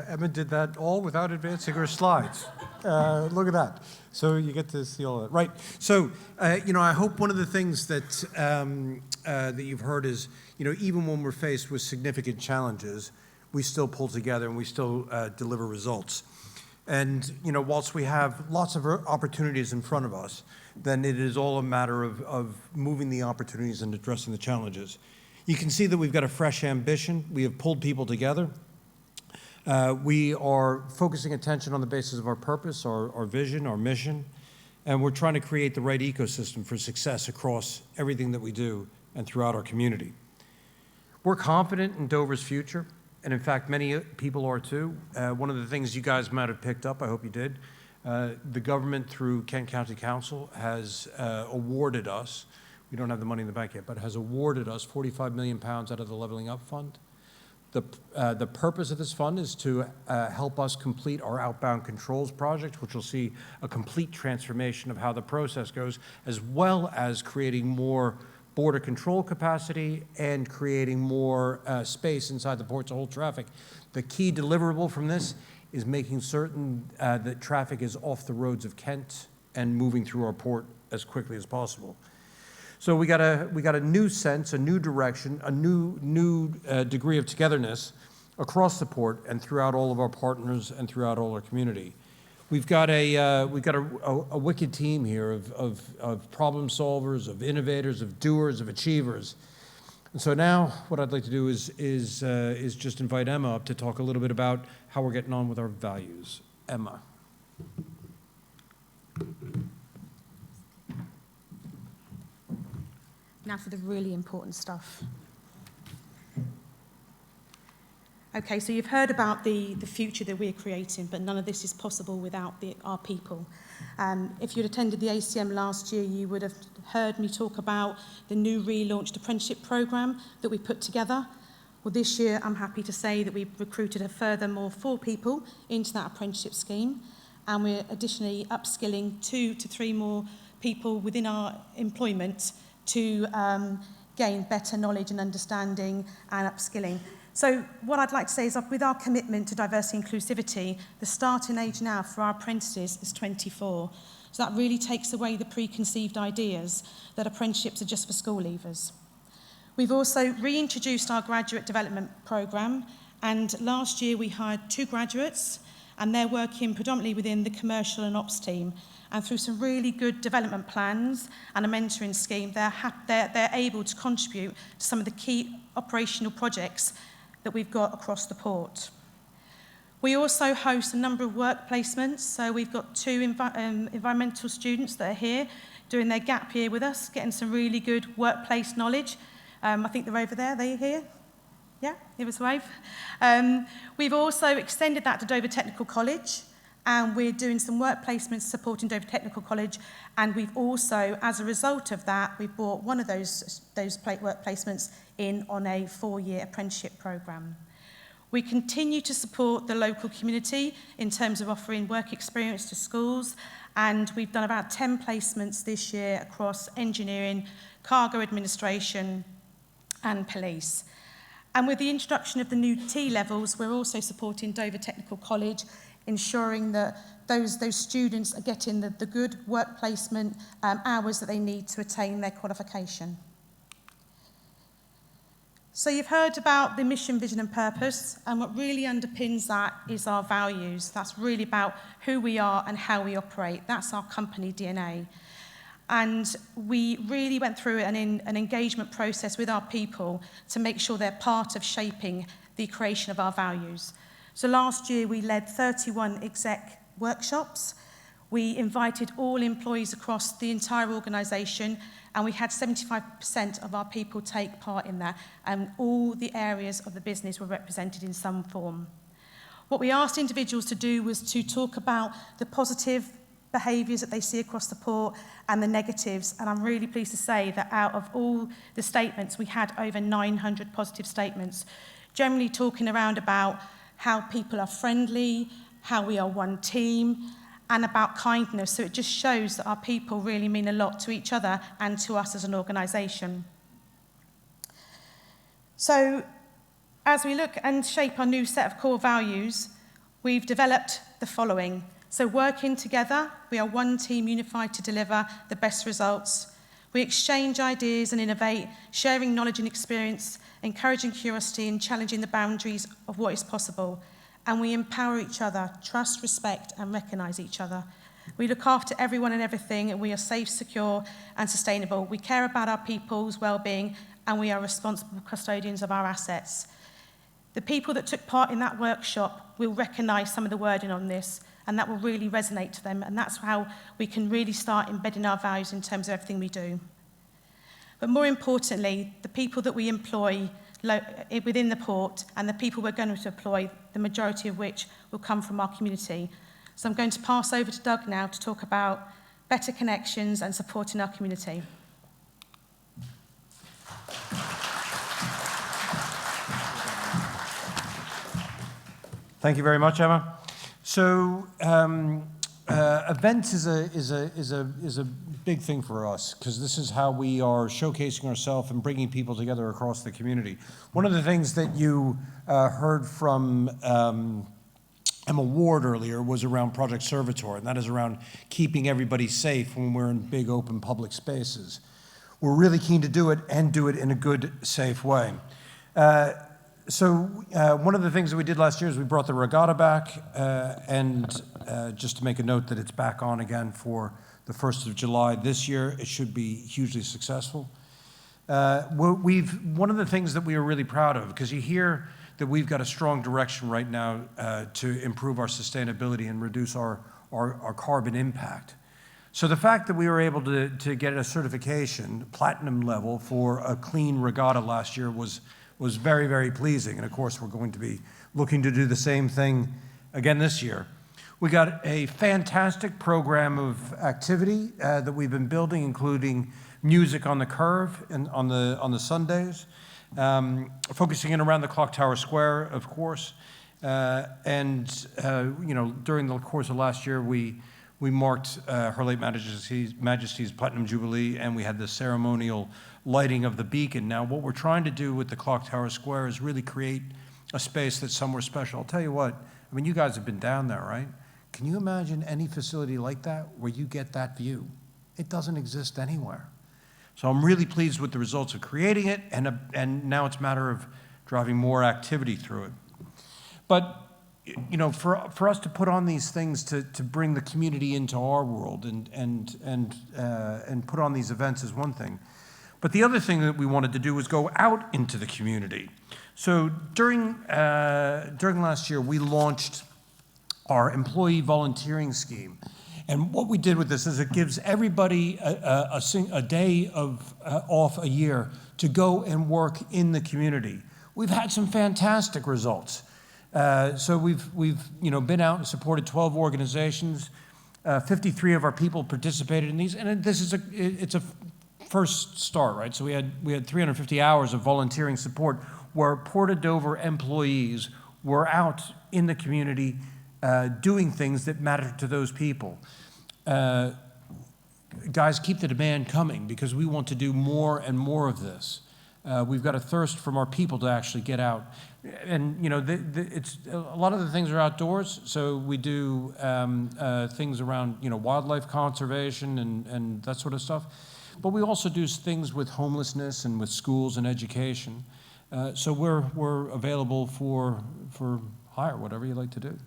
Speaker 3: Emma did that all without advancing her slides. Look at that. So you get to see all of that. Right, so, I hope one of the things that, that you've heard is, even when we're faced with significant challenges, we still pull together and we still deliver results. And, whilst we have lots of opportunities in front of us, then it is all a matter of moving the opportunities and addressing the challenges. You can see that we've got a fresh ambition. We have pulled people together. We are focusing attention on the basis of our purpose, our vision, our mission, and we're trying to create the right ecosystem for success across everything that we do and throughout our community. We're confident in Dover's future, and in fact, many people are too. One of the things you guys might have picked up, I hope you did, the government through Kent County Council has awarded us, we don't have the money in the bank yet, but has awarded us £45 million out of the Leveling Up Fund. The purpose of this fund is to help us complete our outbound controls project, which will see a complete transformation of how the process goes, as well as creating more border control capacity and creating more space inside the port to hold traffic. The key deliverable from this is making certain that traffic is off the roads of Kent and moving through our port as quickly as possible. So we got a new sense, a new direction, a new degree of togetherness across the port and throughout all of our partners and throughout all our community. We've got a wicked team here of problem solvers, of innovators, of doers, of achievers. And so now what I'd like to do is just invite Emma up to talk a little bit about how we're getting on with our values. Emma.
Speaker 10: Now for the really important stuff. Okay, so you've heard about the future that we're creating, but none of this is possible without our people. If you'd attended the ACM last year, you would have heard me talk about the new relaunched apprenticeship programme that we put together. Well, this year, I'm happy to say that we've recruited a further 4 people into that apprenticeship scheme, and we're additionally upskilling 2 to 3 more people within our employment to gain better knowledge and understanding and upskilling. So what I'd like to say is that with our commitment to diversity and inclusivity, the starting age now for our apprentices is 24. So that really takes away the preconceived ideas that apprenticeships are just for school leavers. We've also reintroduced our graduate development programme, and last year we hired 2 graduates, and they're working predominantly within the commercial and ops team. And through some really good development plans and a mentoring scheme, they're able to contribute to some of the key operational projects that we've got across the port. We also host a number of work placements. So we've got 2 environmental students that are here doing their gap year with us, getting some really good workplace knowledge. I think they're over there. Are they here? Yeah, give us a wave. We've also extended that to Dover Technical College, and we're doing some work placements supporting Dover Technical College, and we've also, as a result of that, we've brought one of those work placements in on a 4-year apprenticeship programme. We continue to support the local community in terms of offering work experience to schools, And we've done about 10 placements this year across engineering, cargo administration, and police. And with the introduction of the new T levels, we're also supporting Dover Technical College, ensuring that those students are getting the good work placement hours that they need to attain their qualification. So you've heard about the mission, vision and purpose, and what really underpins that is our values. That's really about who we are and how we operate. That's our company DNA. And we really went through an engagement process with our people to make sure they're part of shaping the creation of our values. So last year we led 31 exec workshops. We invited all employees across the entire organisation, and we had 75% of our people take part in that, and all the areas of the business were represented in some form. What we asked individuals to do was to talk about the positive behaviours that they see across the port and the negatives, and I'm really pleased to say that out of all the statements, we had over 900 positive statements, generally talking around about how people are friendly, how we are one team, and about kindness. So it just shows that our people really mean a lot to each other and to us as an organisation. So as we look and shape our new set of core values, we've developed the following. So working together, we are one team unified to deliver the best results. We exchange ideas and innovate, sharing knowledge and experience, encouraging curiosity and challenging the boundaries of what is possible. And we empower each other, trust, respect, and recognise each other. We look after everyone and everything, and we are safe, secure, and sustainable. We care about our people's well-being, and we are responsible custodians of our assets. The people that took part in that workshop will recognise some of the wording on this, and that will really resonate to them, and that's how we can really start embedding our values in terms of everything we do. But more importantly, the people that we employ within the port and the people we're going to employ, the majority of which will come from our community. So I'm going to pass over to Doug now to talk about better connections and supporting our community.
Speaker 3: Thank you very much, Emma. So events is a big thing for us, because this is how we are showcasing ourselves and bringing people together across the community. One of the things that you heard from Emma Ward earlier was around Project Servitor, and that is around keeping everybody safe when we're in big open public spaces. We're really keen to do it and do it in a good, safe way. So one of the things that we did last year is we brought the regatta back, and just to make a note that it's back on again for the 1st of July this year. It should be hugely successful. One of the things that we are really proud of, because you hear that we've got a strong direction right now to improve our sustainability and reduce our carbon impact. So the fact that we were able to get a certification, platinum level, for a clean regatta last year was very, very pleasing. And of course, we're going to be looking to do the same thing again this year. We got a fantastic program of activity that we've been building, including music on the curve and on the Sundays, focusing in around the Clock Tower Square, of course. During the course of last year, we marked Her late Majesty's Platinum Jubilee, and we had the ceremonial lighting of the beacon. Now, what we're trying to do with the Clock Tower Square is really create a space that's somewhere special. I'll tell you what, I mean, you guys have been down there, right? Can you imagine any facility like that where you get that view? It doesn't exist anywhere. So I'm really pleased with the results of creating it, and now it's a matter of driving more activity through it. But you know, for us to put on these things to bring the community into our world and put on these events is one thing. But the other thing that we wanted to do was go out into the community. So during last year, we launched our employee volunteering scheme. And what we did with this is it gives everybody a day of off a year to go and work in the community. We've had some fantastic results. So we've been out and supported 12 organizations. 53 of our people participated in these, and it's a first start, right? So we had 350 hours of volunteering support where Port of Dover employees were out in the community doing things that matter to those people. guys, keep the demand coming because we want to do more and more of this. We've got a thirst from our people to actually get out. And, you know, it's a lot of the things are outdoors, so we do things around, you know, wildlife conservation and that sort of stuff. But we also do things with homelessness and with schools and education. So we're available for hire, whatever you like to do.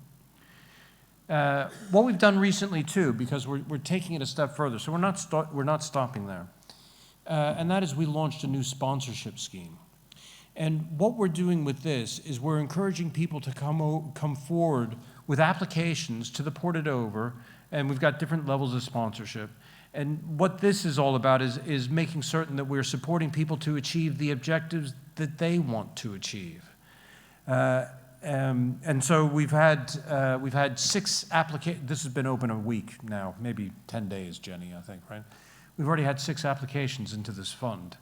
Speaker 3: What we've done recently too, because we're taking it a step further, so we're not stopping there, and that is we launched a new sponsorship scheme. And what we're doing with this is we're encouraging people to come forward with applications to the Port of Dover, and we've got different levels of sponsorship. And what this is all about is making certain that we're supporting people to achieve the objectives that they want to achieve. And so we've had 6 applications. This has been open a week now, maybe 10 days, Jenny, I think, right? We've already had 6 applications into this fund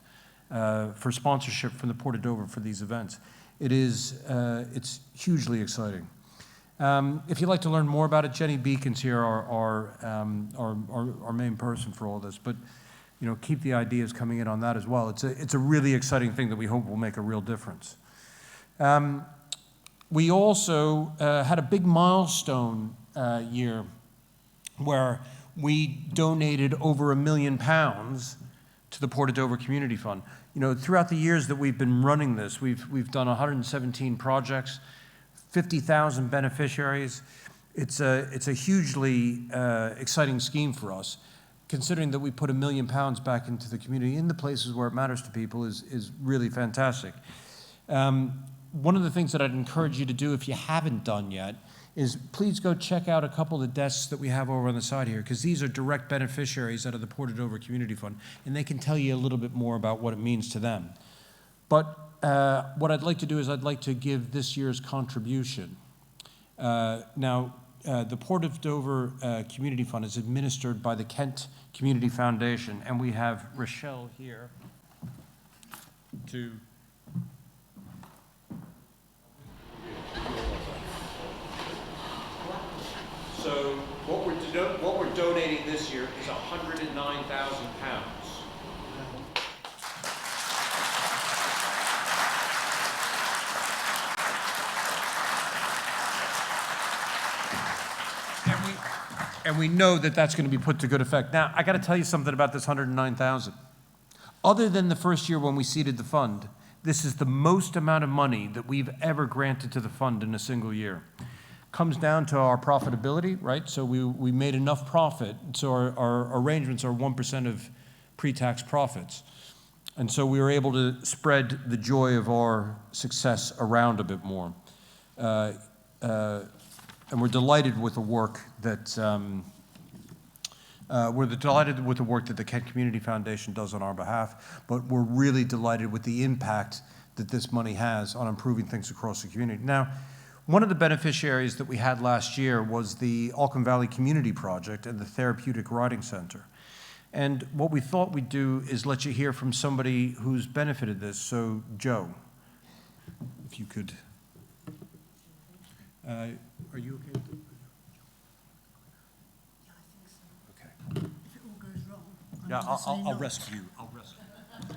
Speaker 3: for sponsorship from the Port of Dover for these events. It's hugely exciting. If you'd like to learn more about it, Jenny Beacon's here, our main person for all this. But you know, keep the ideas coming in on that as well. It's a really exciting thing that we hope will make a real difference. We also had a big milestone year where we donated over £1 million to the Port of Dover Community Fund. You know, throughout the years that we've been running this, we've done 117 projects, 50,000 beneficiaries. It's a hugely exciting scheme for us, considering that we put £1 million back into the community in the places where it matters to people is really fantastic. One of the things that I'd encourage you to do if you haven't done yet is please go check out a couple of the desks that we have over on the side here, because these are direct beneficiaries out of the Port of Dover Community Fund, and they can tell you a little bit more about what it means to them. But what I'd like to do is I'd like to give this year's contribution. Now, the Port of Dover Community Fund is administered by the Kent Community Foundation, and we have Rochelle here to... So what we're donating this year is £109,000. And we know that that's going to be put to good effect. Now, I got to tell you something about this $109,000. Other than the first year when we seeded the fund, this is the most amount of money that we've ever granted to the fund in a single year. Comes down to our profitability, right? So we made enough profit, so our arrangements are 1% of pre-tax profits. And so we were able to spread the joy of our success around a bit more. And we're delighted with the work that the Kent Community Foundation does on our behalf, but we're really delighted with the impact that this money has on improving things across the community. Now, one of the beneficiaries that we had last year was the Alcombe Valley Community Project and the Therapeutic Riding Center. And what we thought we'd do is let you hear from somebody who's benefited this. So, Joe, if you could. Are you okay with it?
Speaker 11: Yeah, I think so.
Speaker 3: Okay.
Speaker 11: If it all goes wrong,
Speaker 3: I'll rescue you. I'll rescue you.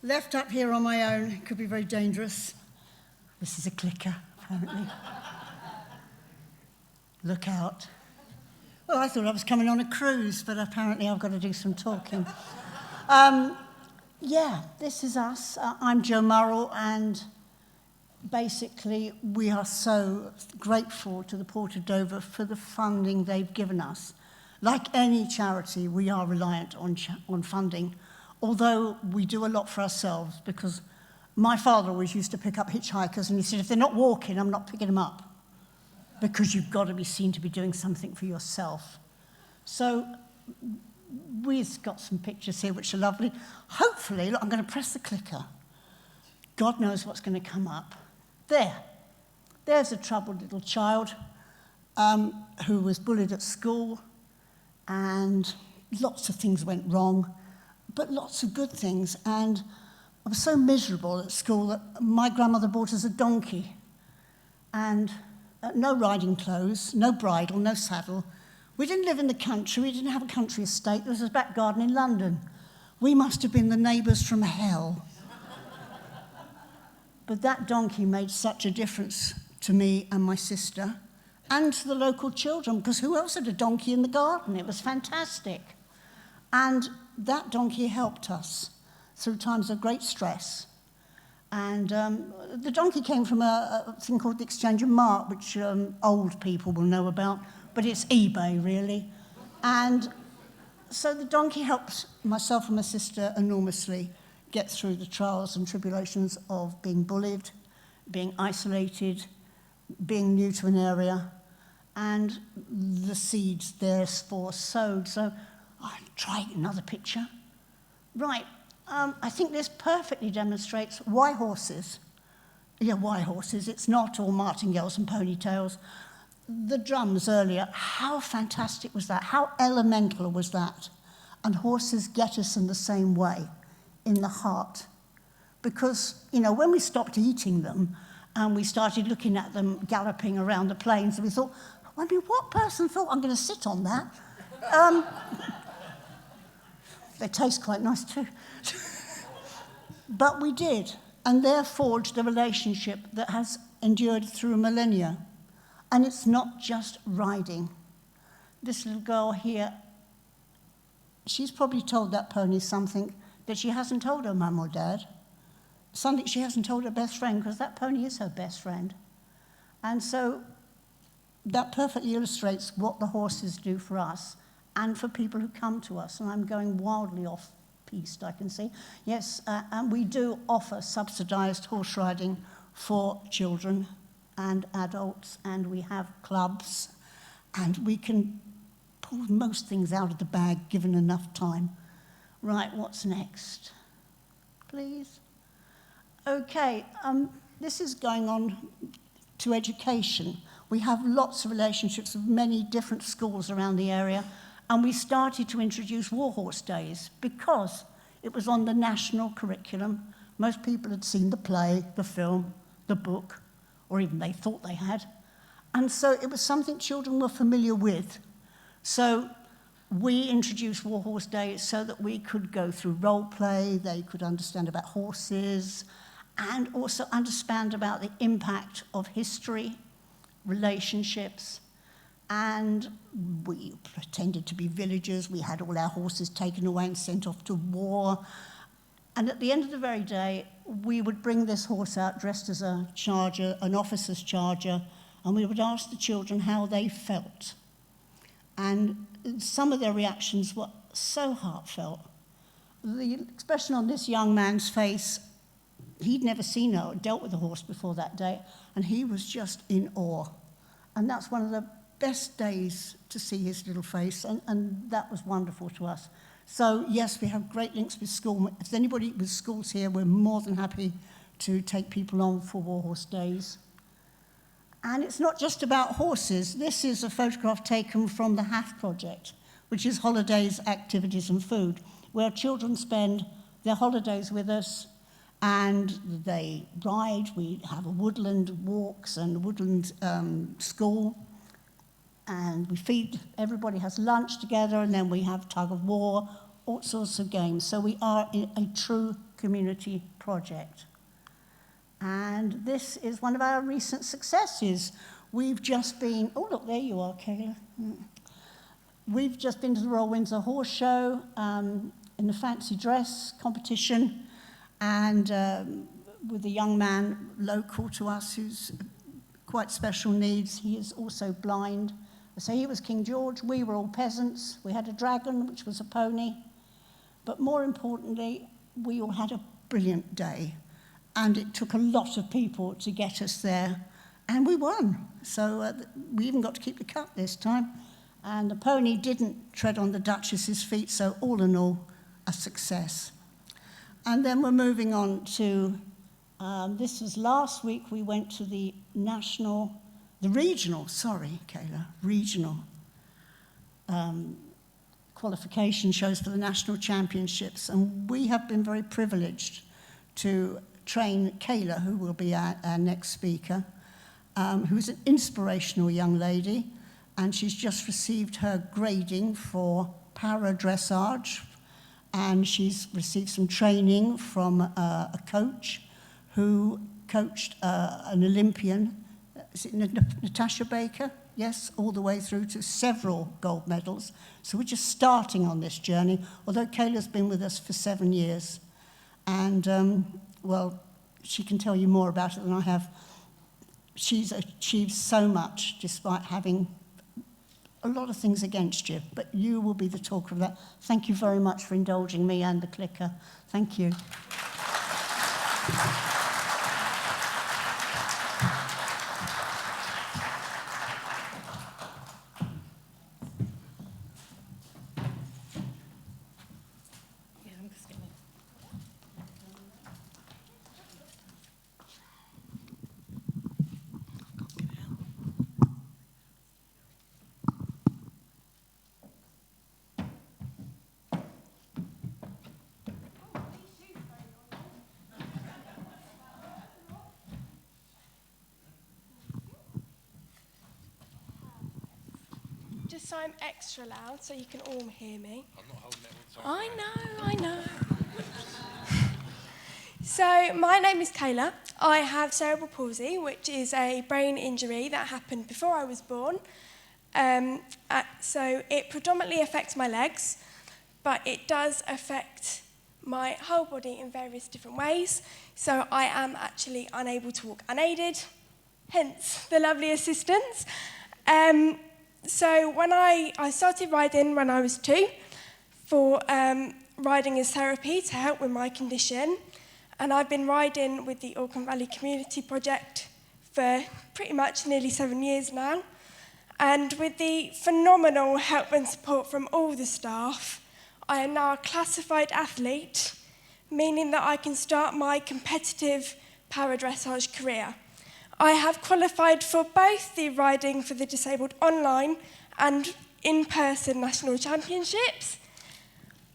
Speaker 11: Left up here on my own, it could be very dangerous. This is a clicker, apparently. Look out. Well, I thought I was coming on a cruise, but apparently I've got to do some talking. Yeah, this is us. I'm Jo Murrell, and basically we are so grateful to the Port of Dover for the funding they've given us. Like any charity, we are reliant on funding, although we do a lot for ourselves, because my father always used to pick up hitchhikers, and he said, if they're not walking, I'm not picking them up, because you've got to be seen to be doing something for yourself. So we've got some pictures here which are lovely. Hopefully, look, I'm going to press the clicker. God knows what's going to come up. There's a troubled little child who was bullied at school, and lots of things went wrong, but lots of good things. And I was so miserable at school that my grandmother bought us a donkey. And no riding clothes, no bridle, no saddle. We didn't live in the country, we didn't have a country estate, there was a back garden in London. We must have been the neighbours from hell. But that donkey made such a difference to me and my sister, and to the local children, because who else had a donkey in the garden? It was fantastic. And that donkey helped us through times of great stress. And the donkey came from a thing called the Exchange of Mark, which old people will know about, but it's eBay, really. And so the donkey helped myself and my sister enormously get through the trials and tribulations of being bullied, being isolated, being new to an area, and the seeds therefore sowed. So I'll try another picture. Right, I think this perfectly demonstrates why horses. Yeah, why horses? It's not all martingales and ponytails. The drums earlier, how fantastic was that? How elemental was that? And horses get us in the same way, in the heart. Because, you know, when we stopped eating them and we started looking at them galloping around the plains, we thought, I mean, what person thought I'm going to sit on that? They taste quite nice too. But we did, and there forged a relationship that has endured through millennia. And it's not just riding. This little girl here, she's probably told that pony something that she hasn't told her mum or dad, something she hasn't told her best friend, because that pony is her best friend. And so that perfectly illustrates what the horses do for us and for people who come to us. And I'm going wildly off-piste, I can see. Yes, and we do offer subsidised horse riding for children and adults, and we have clubs, and we can pull most things out of the bag given enough time. Right, what's next? Please. Okay, this is going on to education. We have lots of relationships with many different schools around the area, and we started to introduce Warhorse Days because it was on the national curriculum. Most people had seen the play, the film, the book, or even they thought they had. And so it was something children were familiar with. So we introduced Warhorse Days so that we could go through role play, they could understand about horses, and also understand about the impact of history, relationships, and we pretended to be villagers. We had all our horses taken away and sent off to war. And at the end of the very day, we would bring this horse out dressed as a charger, an officer's charger, and we would ask the children how they felt. And some of their reactions were so heartfelt. The expression on this young man's face, he'd never seen or dealt with a horse before that day, and he was just in awe. And that's one of the best days to see his little face, and that was wonderful to us. So, yes, we have great links with school. If there's anybody with schools here, we're more than happy to take people on for Warhorse Days. And it's not just about horses. This is a photograph taken from the HAF project, which is Holidays, Activities and Food, where children spend their holidays with us and they ride. We have a woodland walks and a woodland school, and we feed, everybody has lunch together, and then we have tug of war, all sorts of games. So we are a true community project. And this is one of our recent successes. We've just been, oh look, there you are, Kayla. We've just been to the Royal Windsor Horse Show in the fancy dress competition, and with a young man local to us who's quite special needs. He is also blind. So he was King George, we were all peasants. We had a dragon, which was a pony. But more importantly, we all had a brilliant day. And it took a lot of people to get us there. And we won. So we even got to keep the cup this time. And the pony didn't tread on the Duchess's feet, so all in all, a success. And then we're moving on to, this was last week, we went to the regional qualification shows for the national championships. And we have been very privileged to train Kayla, who will be our next speaker. who's an inspirational young lady, and she's just received her grading for para dressage, and she's received some training from a coach who coached an Olympian, is it Natasha Baker? Yes, all the way through to several gold medals. So we're just starting on this journey, although Kayla's been with us for 7 years. And, well, she can tell you more about it than I have. She's achieved so much despite having a lot of things against you, but you will be the talker of that. Thank you very much for indulging me and the clicker. Thank you.
Speaker 12: Just so I'm extra loud so you can all hear me. I'm not holding it. I know. So my name is Kayla. I have cerebral palsy, which is a brain injury that happened before I was born. So it predominantly affects my legs, but it does affect my whole body in various different ways. So I am actually unable to walk unaided, hence the lovely assistance. So when I started riding when I was 2 for riding as therapy to help with my condition, and I've been riding with the Auckland Valley Community Project for pretty much nearly 7 years now. And with the phenomenal help and support from all the staff, I am now a classified athlete, meaning that I can start my competitive para dressage career. I have qualified for both the Riding for the Disabled online and in-person national championships.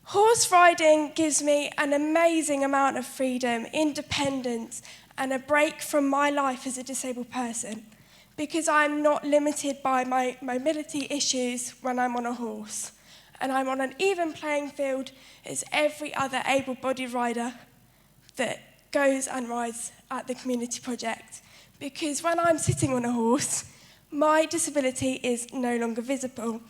Speaker 12: Horse riding gives me an amazing amount of freedom, independence, and a break from my life as a disabled person, because I'm not limited by my mobility issues when I'm on a horse. And I'm on an even playing field as every other able-bodied rider that goes and rides at the community project. Because when I'm sitting on a horse, my disability is no longer visible.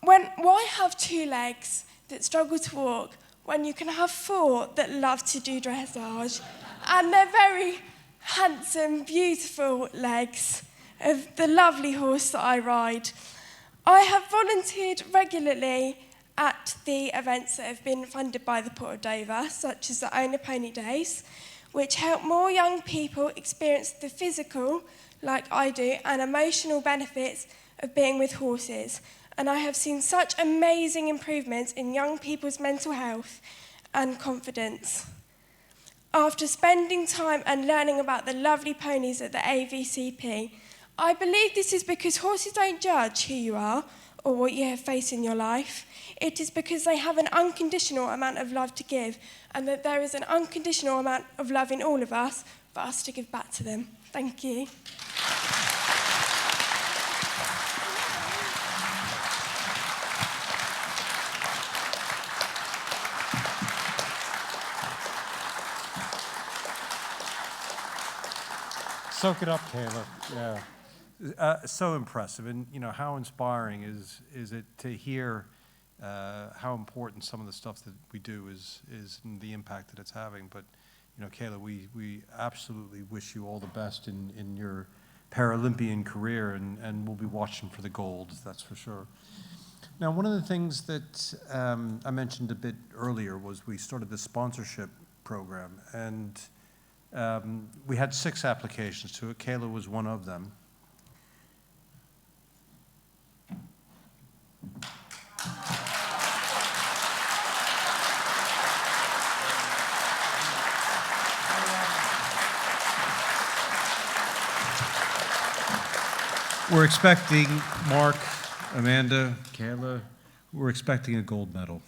Speaker 12: Why have 2 legs that struggle to walk when you can have 4 that love to do dressage, and they're very handsome, beautiful legs of the lovely horse that I ride? I have volunteered regularly at the events that have been funded by the Port of Dover, such as the Own a Pony Days, which help more young people experience the physical, like I do, and emotional benefits of being with horses. And I have seen such amazing improvements in young people's mental health and confidence. After spending time and learning about the lovely ponies at the AVCP, I believe this is because horses don't judge who you are or what you have faced in your life. It is because they have an unconditional amount of love to give, and that there is an unconditional amount of love in all of us for us to give back to them. Thank you.
Speaker 8: Soak it up, Kayla. Yeah.
Speaker 3: So impressive, and how inspiring is it to hear how important some of the stuff that we do is and the impact that it's having. But Kayla, we absolutely wish you all the best in your Paralympian career, and we'll be watching for the gold, that's for sure. Now, one of the things that I mentioned a bit earlier was we started the sponsorship program, and we had 6 applications to it. Kayla was one of them. We're expecting, Mark, Amanda, Kayla, we're expecting a gold medal.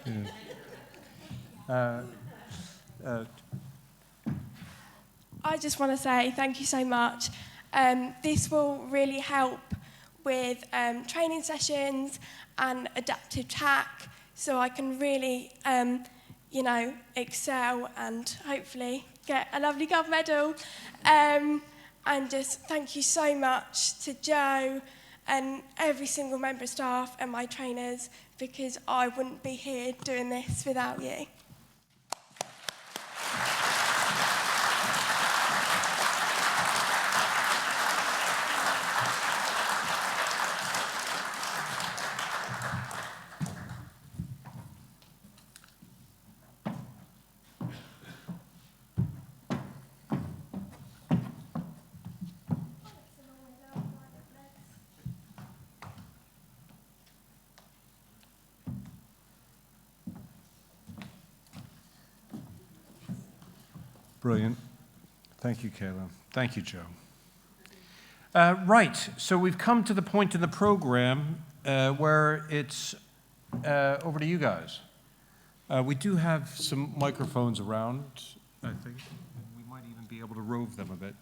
Speaker 3: Yeah.
Speaker 12: I just want to say thank you so much. This will really help with training sessions and adaptive tack, so I can really, you know, excel and hopefully get a lovely gold medal. And just thank you so much to Joe and every single member of staff and my trainers, because I wouldn't be here doing this without you.
Speaker 3: Brilliant. Thank you, Kayla. Thank you, Joe. Right, so we've come to the point in the program where it's over to you guys. We do have some microphones around, I think. We might even be able to rove them a bit.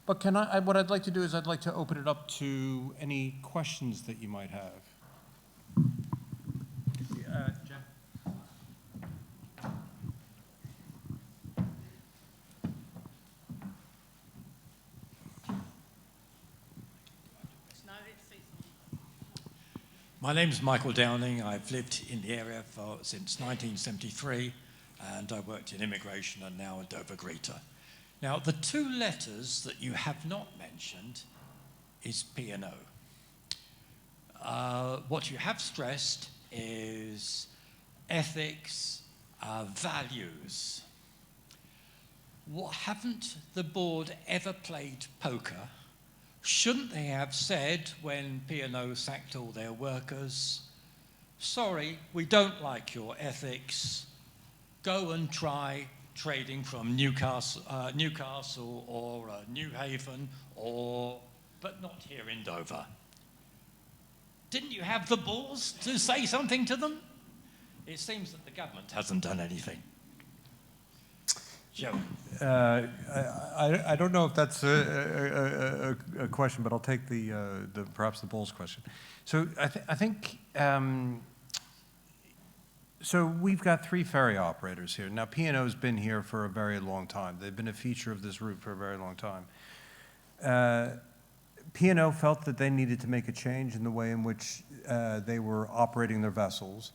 Speaker 3: But what I'd like to do is I'd like to open it up to any questions that you might have. Jen?
Speaker 13: My name is Michael Downing. I've lived in the area since 1973, and I worked in immigration and now a Dover greeter. Now, the two letters that you have not mentioned is P&O. What you have stressed is ethics, values. Haven't the board ever played poker? Shouldn't they have said, when P&O sacked all their workers, sorry, we don't like your ethics, go and try trading from Newcastle or New Haven, but not here in Dover? Didn't you have the balls to say something to them? It seems that the government hasn't done anything. Joe.
Speaker 3: I don't know if that's a question, but I'll take perhaps the Bulls question. So I think so we've got 3 ferry operators here. Now P&O's been here for a very long time. They've been a feature of this route for a very long time. P&O felt that they needed to make a change in the way in which they were operating their vessels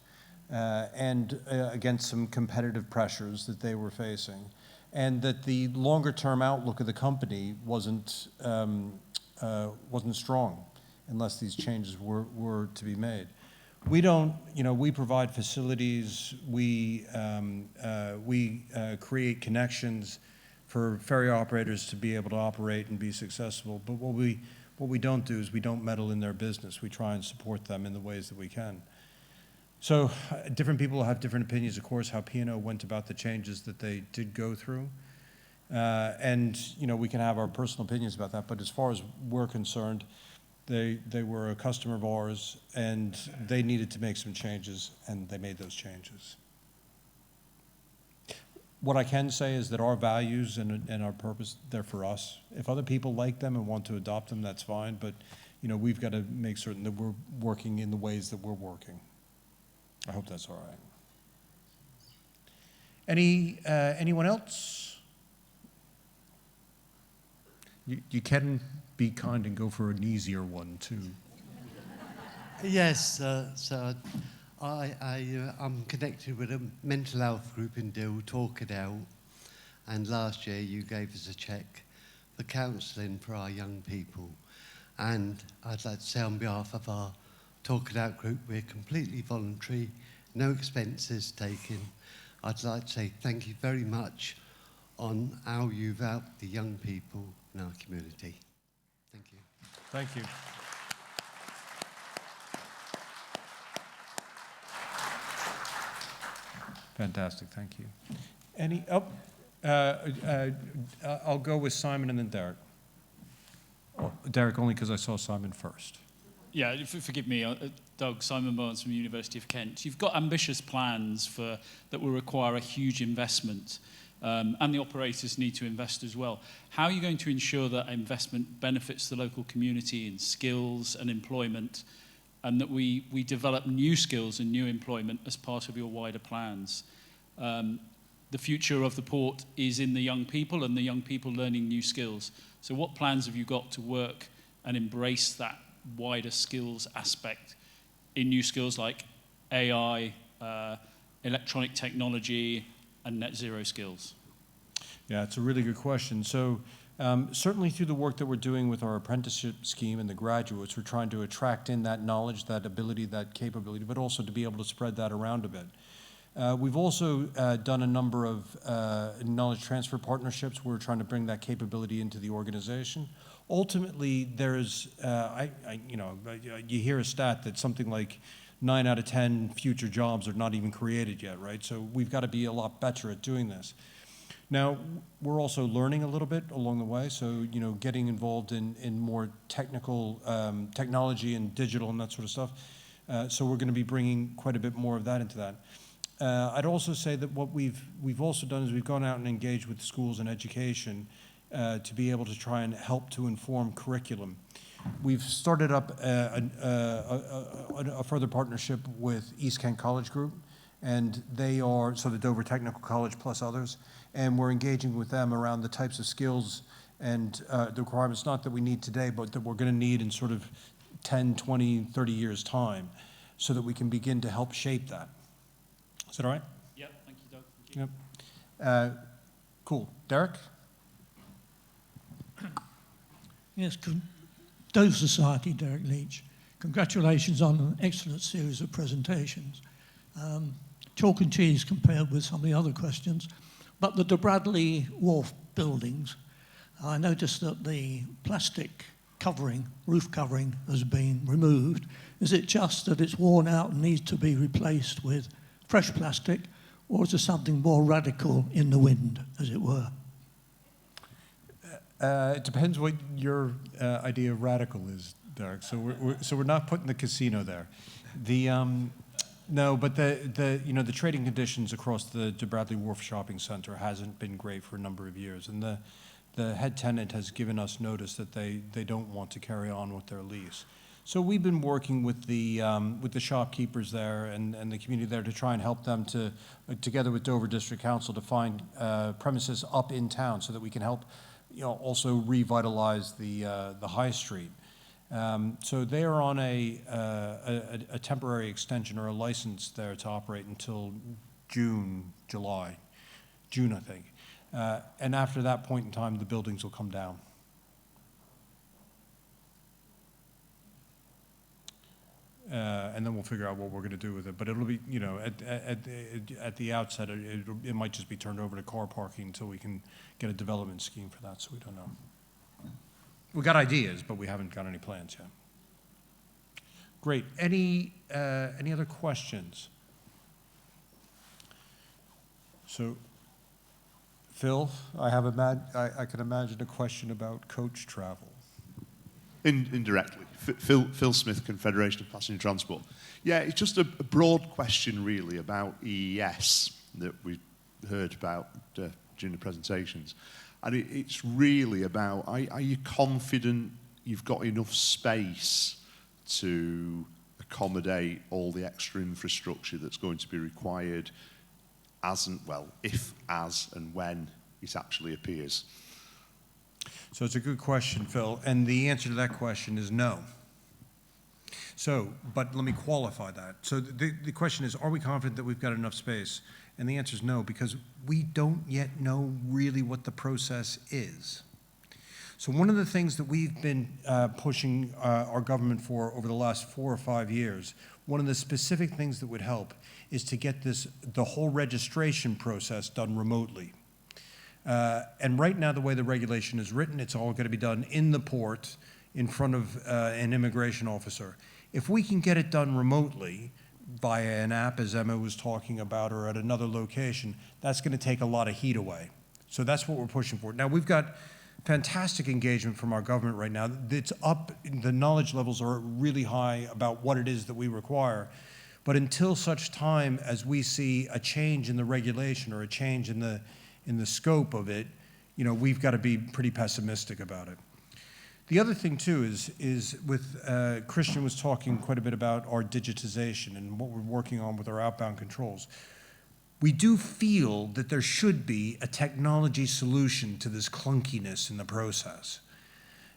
Speaker 3: and against some competitive pressures that they were facing, and that the longer-term outlook of the company wasn't strong unless these changes were to be made. We don't, we provide facilities, we create connections for ferry operators to be able to operate and be successful, but what we don't do is we don't meddle in their business. We try and support them in the ways that we can. So different people have different opinions, of course, how P&O went about the changes that they did go through. And, we can have our personal opinions about that, but as far as we're concerned, they were a customer of ours, and they needed to make some changes, and they made those changes. What I can say is that our values and our purpose, they're for us. If other people like them and want to adopt them, that's fine, but, we've got to make certain that we're working in the ways that we're working. I hope that's all right. Anyone else? You can be kind and go for an easier one, too.
Speaker 14: Yes, so I'm connected with a mental health group in Dill, Talk It Out, and last year you gave us a cheque for counselling for our young people. And I'd like to say on behalf of our Talk It Out group, we're completely voluntary, no expenses taken. I'd like to say thank you very much on how you've helped the young people in our community. Thank you.
Speaker 3: Thank you. Fantastic, thank you. I'll go with Simon and then Derek. Derek, only because I saw Simon first.
Speaker 15: Yeah, forgive me, Doug, Simon Barnes from the University of Kent. You've got ambitious plans that will require a huge investment and the operators need to invest as well. How are you going to ensure that investment benefits the local community in skills and employment, and that we develop new skills and new employment as part of your wider plans? The future of the port is in the young people and the young people learning new skills. So what plans have you got to work and embrace that wider skills aspect in new skills like AI, electronic technology, and net zero skills?
Speaker 3: Yeah, it's a really good question. So certainly through the work that we're doing with our apprenticeship scheme and the graduates, we're trying to attract in that knowledge, that ability, that capability, but also to be able to spread that around a bit. We've also done a number of knowledge transfer partnerships. We're trying to bring that capability into the organization. Ultimately, there's, you hear a stat that something like 9 out of 10 future jobs are not even created yet, right? So we've got to be a lot better at doing this. Now, we're also learning a little bit along the way, so, getting involved in more technical technology and digital and that sort of stuff. So we're going to be bringing quite a bit more of that into that. I'd also say that what we've also done is we've gone out and engaged with schools and education to be able to try and help to inform curriculum. We've started up a further partnership with East Kent College Group, and they are, so the Dover Technical College plus others, and we're engaging with them around the types of skills and the requirements, not that we need today, but that we're going to need in sort of 10, 20, 30 years' time, so that we can begin to help shape that. Is that all right?
Speaker 15: Yep, thank you, Doug. Thank you.
Speaker 3: Yep. Cool. Derek?
Speaker 16: Yes, Dover Society, Derek Leach. Congratulations on an excellent series of presentations. Chalk and cheese compared with some of the other questions, but the De Bradley Wharf buildings, I noticed that the plastic covering, roof covering, has been removed. Is it just that it's worn out and needs to be replaced with fresh plastic, or is there something more radical in the wind, as it were?
Speaker 3: It depends what your idea of radical is, Derek. So we're not putting the casino there. No, but the trading conditions across the De Bradley Wharf Shopping Center hasn't been great for a number of years, and the head tenant has given us notice that they don't want to carry on with their lease. So we've been working with the shopkeepers there and the community there to try and help them to, together with Dover District Council, to find premises up in town so that we can help, also revitalize the high street. So they are on a temporary extension or a license there to operate until June, I think. And after that point in time, the buildings will come down. And then we'll figure out what we're going to do with it. But it'll be, at the outset, it might just be turned over to car parking until we can get a development scheme for that, so we don't know. We've got ideas, but we haven't got any plans yet. Great. Any other questions? So, Phil, I can imagine a question about coach travel.
Speaker 17: Indirectly. Phil Smith, Confederation of Passenger Transport. Yeah, it's just a broad question really about EES that we heard about during the presentations. And it's really about, are you confident you've got enough space to accommodate all the extra infrastructure that's going to be required if, as, and when it actually appears?
Speaker 3: So it's a good question, Phil, and the answer to that question is no. So, but let me qualify that. So the question is, are we confident that we've got enough space? And the answer is no, because we don't yet know really what the process is. So one of the things that we've been pushing our government for over the last 4 or 5 years, one of the specific things that would help is to get the whole registration process done remotely. And right now, the way the regulation is written, it's all going to be done in the port in front of an immigration officer. If we can get it done remotely via an app, as Emma was talking about, or at another location, that's going to take a lot of heat away. So that's what we're pushing for. Now, we've got fantastic engagement from our government right now. It's up, the knowledge levels are really high about what it is that we require. But until such time as we see a change in the regulation or a change in in the scope of it, you know, we've got to be pretty pessimistic about it. The other thing too is with Christian was talking quite a bit about our digitization and what we're working on with our outbound controls. We do feel that there should be a technology solution to this clunkiness in the process.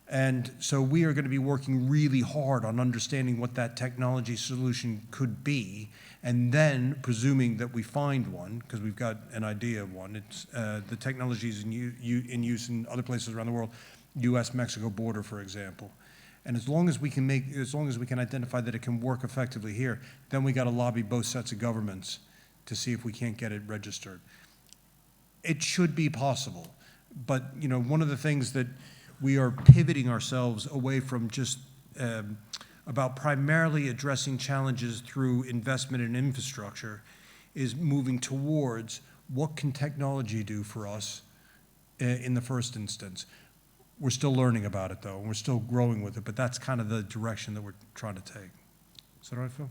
Speaker 3: And so we are going to be working really hard on understanding what that technology solution could be, and then presuming that we find one, because we've got an idea of one. It's the technology is in use in other places around the world, U.S.-Mexico border, for example. And as long as we can identify that it can work effectively here, then we got to lobby both sets of governments to see if we can't get it registered. It should be possible, but you know, one of the things that we are pivoting ourselves away from just about primarily addressing challenges through investment in infrastructure is moving towards what can technology do for us in the first instance. We're still learning about it though, and we're still growing with it, but that's kind of the direction that we're trying to take. Is that all right, Phil?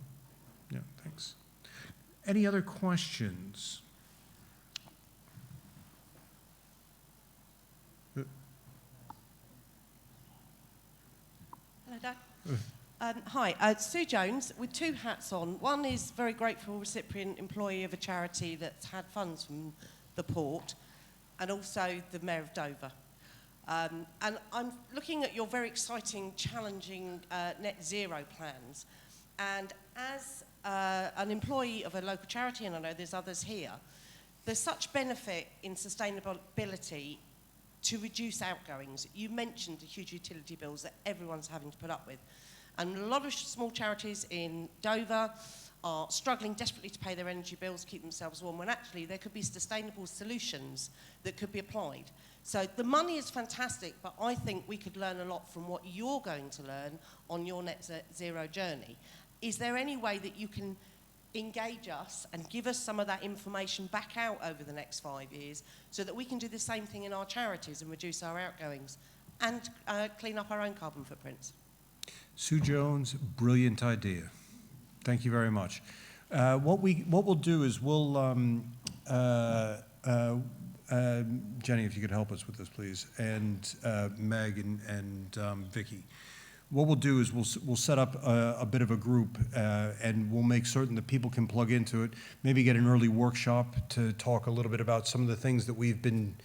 Speaker 3: Yeah, thanks. Any other questions?
Speaker 18: Hello, Doug. Hi, Sue Jones with two hats on. One is very grateful recipient employee of a charity that's had funds from the port, and also the Mayor of Dover. And I'm looking at your very exciting, challenging net zero plans. And as an employee of a local charity, and I know there's others here, there's such benefit in sustainability to reduce outgoings. You mentioned the huge utility bills that everyone's having to put up with. And a lot of small charities in Dover are struggling desperately to pay their energy bills, keep themselves warm, when actually there could be sustainable solutions that could be applied. So the money is fantastic, but I think we could learn a lot from what you're going to learn on your net zero journey. Is there any way that you can engage us and give us some of that information back out over the next 5 years so that we can do the same thing in our charities and reduce our outgoings and clean up our own carbon footprints?
Speaker 3: Sue Jones, brilliant idea. Thank you very much. What we'll do is we'll Jenny, if you could help us with this, please, and Meg and Vicky. What we'll do is we'll set up a bit of a group, and we'll make certain that people can plug into it. Maybe get an early workshop to talk a little bit about some of the things that we've been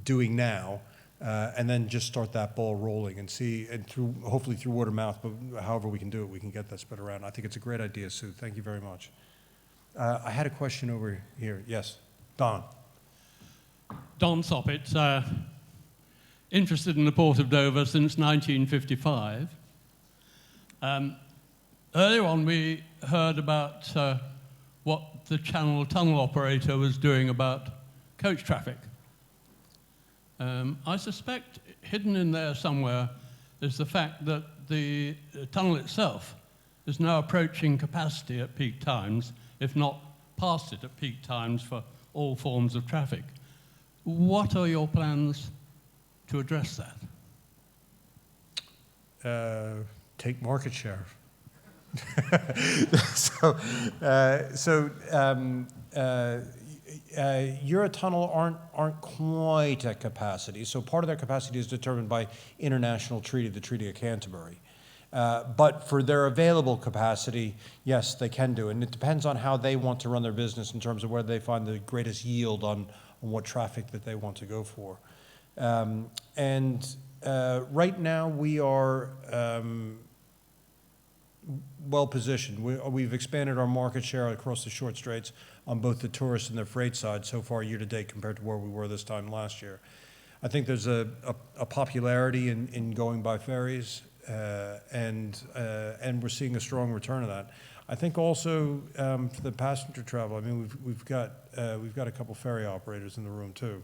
Speaker 3: doing now, and then just start that ball rolling and see, and hopefully through word of mouth, but however we can do it, we can get that spread around. I think it's a great idea, Sue. Thank you very much. I had a question over here. Yes, Don.
Speaker 19: Don Soppett, interested in the Port of Dover since 1955. Earlier on we heard about what the Channel Tunnel operator was doing about coach traffic. I suspect hidden in there somewhere is the fact that the tunnel itself is now approaching capacity at peak times, if not past it at peak times for all forms of traffic. What are your plans to address
Speaker 3: that? Take market share. Eurotunnel aren't quite at capacity. So part of their capacity is determined by international treaty, the Treaty of Canterbury. But for their available capacity, yes, they can do it. And it depends on how they want to run their business in terms of where they find the greatest yield on what traffic that they want to go for. Right now we are well positioned. We've expanded our market share across the short straits on both the tourist and the freight side so far year to date compared to where we were this time last year. I think there's a popularity in going by ferries, and we're seeing a strong return of that. I think also for the passenger travel, I mean, we've got a couple ferry operators in the room too.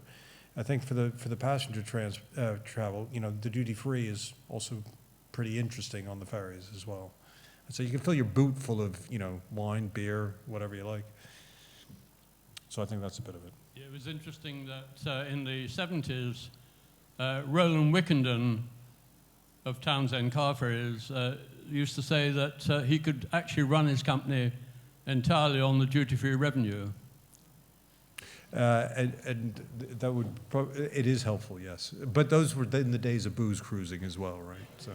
Speaker 3: I think for the passenger travel, you know, the duty free is also pretty interesting on the ferries as well. And so you can fill your boot full of, you know, wine, beer, whatever you like. So I think that's a bit of it.
Speaker 19: It was interesting that in the 70s, Roland Wickenden of Townsend Car Ferries used to say that he could actually run his company entirely on the duty-free revenue.
Speaker 3: And that would, it is helpful, yes. But those were in the days of booze cruising as well, right? So.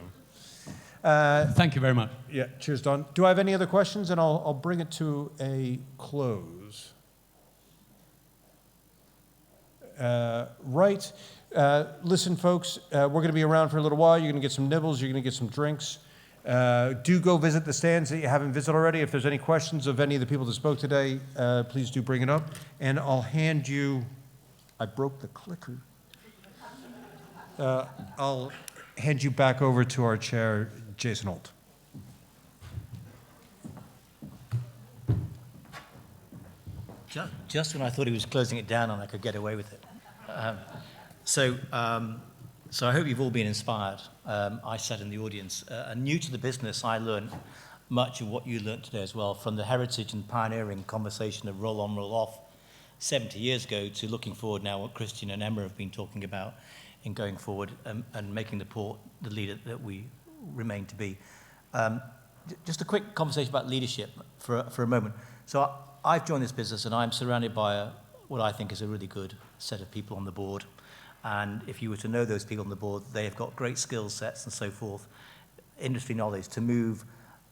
Speaker 19: Thank you very much.
Speaker 3: Yeah, cheers, Don. Do I have any other questions? And I'll bring it to a close. Right. Listen, folks, we're going to be around for a little while. You're going to get some nibbles. You're going to get some drinks. Do go visit the stands that you haven't visited already. If there's any questions of any of the people that spoke today, please do bring it up. And I'll hand you, I broke the clicker. I'll hand you back over to our chair, Jason Holt.
Speaker 2: Just when I thought he was closing it down and I could get away with it. So I hope you've all been inspired. I sat in the audience. And new to the business, I learned much of what you learned today as well, from the heritage and pioneering conversation of roll on, roll off 70 years ago to looking forward now what Christian and Emma have been talking about in going forward and making the port the leader that we remain to be. Just a quick conversation about leadership for a moment. So I've joined this business and I'm surrounded by what I think is a really good set of people on the board. And if you were to know those people on the board, they have got great skill sets and so forth, industry knowledge to move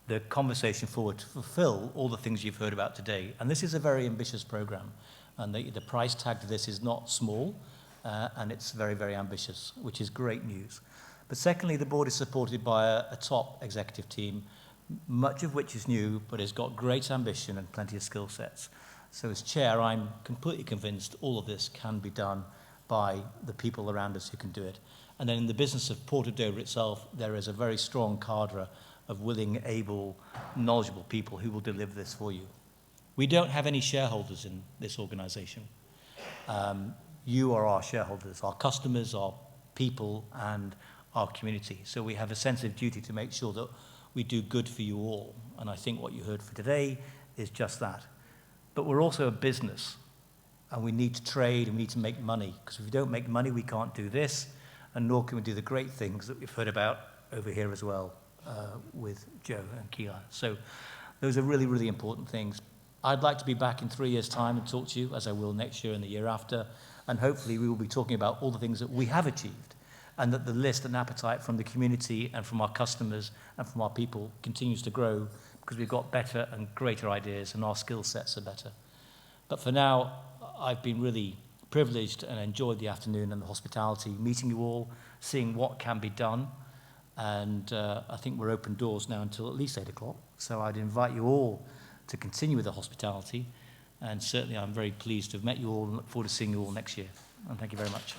Speaker 2: the conversation forward to fulfill all the things you've heard about today. And this is a very ambitious program. And the price tag to this is not small, and it's very, very ambitious, which is great news. But secondly, the board is supported by a top executive team, much of which is new, but has got great ambition and plenty of skill sets. So as chair, I'm completely convinced all of this can be done by the people around us who can do it. And then in the business of Port of Dover itself, there is a very strong cadre of willing, able, knowledgeable people who will deliver this for you. We don't have any shareholders in this organization. You are our shareholders, our customers, our people, and our community. So we have a sense of duty to make sure that we do good for you all. And I think what you heard for today is just that. But we're also a business, and we need to trade and we need to make money, because if we don't make money, we can't do this, and nor can we do the great things that we've heard about over here as well with Joe and Keelan. So those are really, really important things. I'd like to be back in 3 years' time and talk to you, as I will next year and the year after, and hopefully we will be talking about all the things that we have achieved, and that the list and appetite from the community and from our customers and from our people continues to grow, because we've got better and greater ideas and our skill sets are better. But for now, I've been really privileged and enjoyed the afternoon and the hospitality, meeting you all, seeing what can be done. And I think we're open doors now until at least 8 o'clock. So I'd invite you all to continue with the hospitality. And certainly I'm very pleased to have met you all and look forward to seeing you all next year. And thank you very much.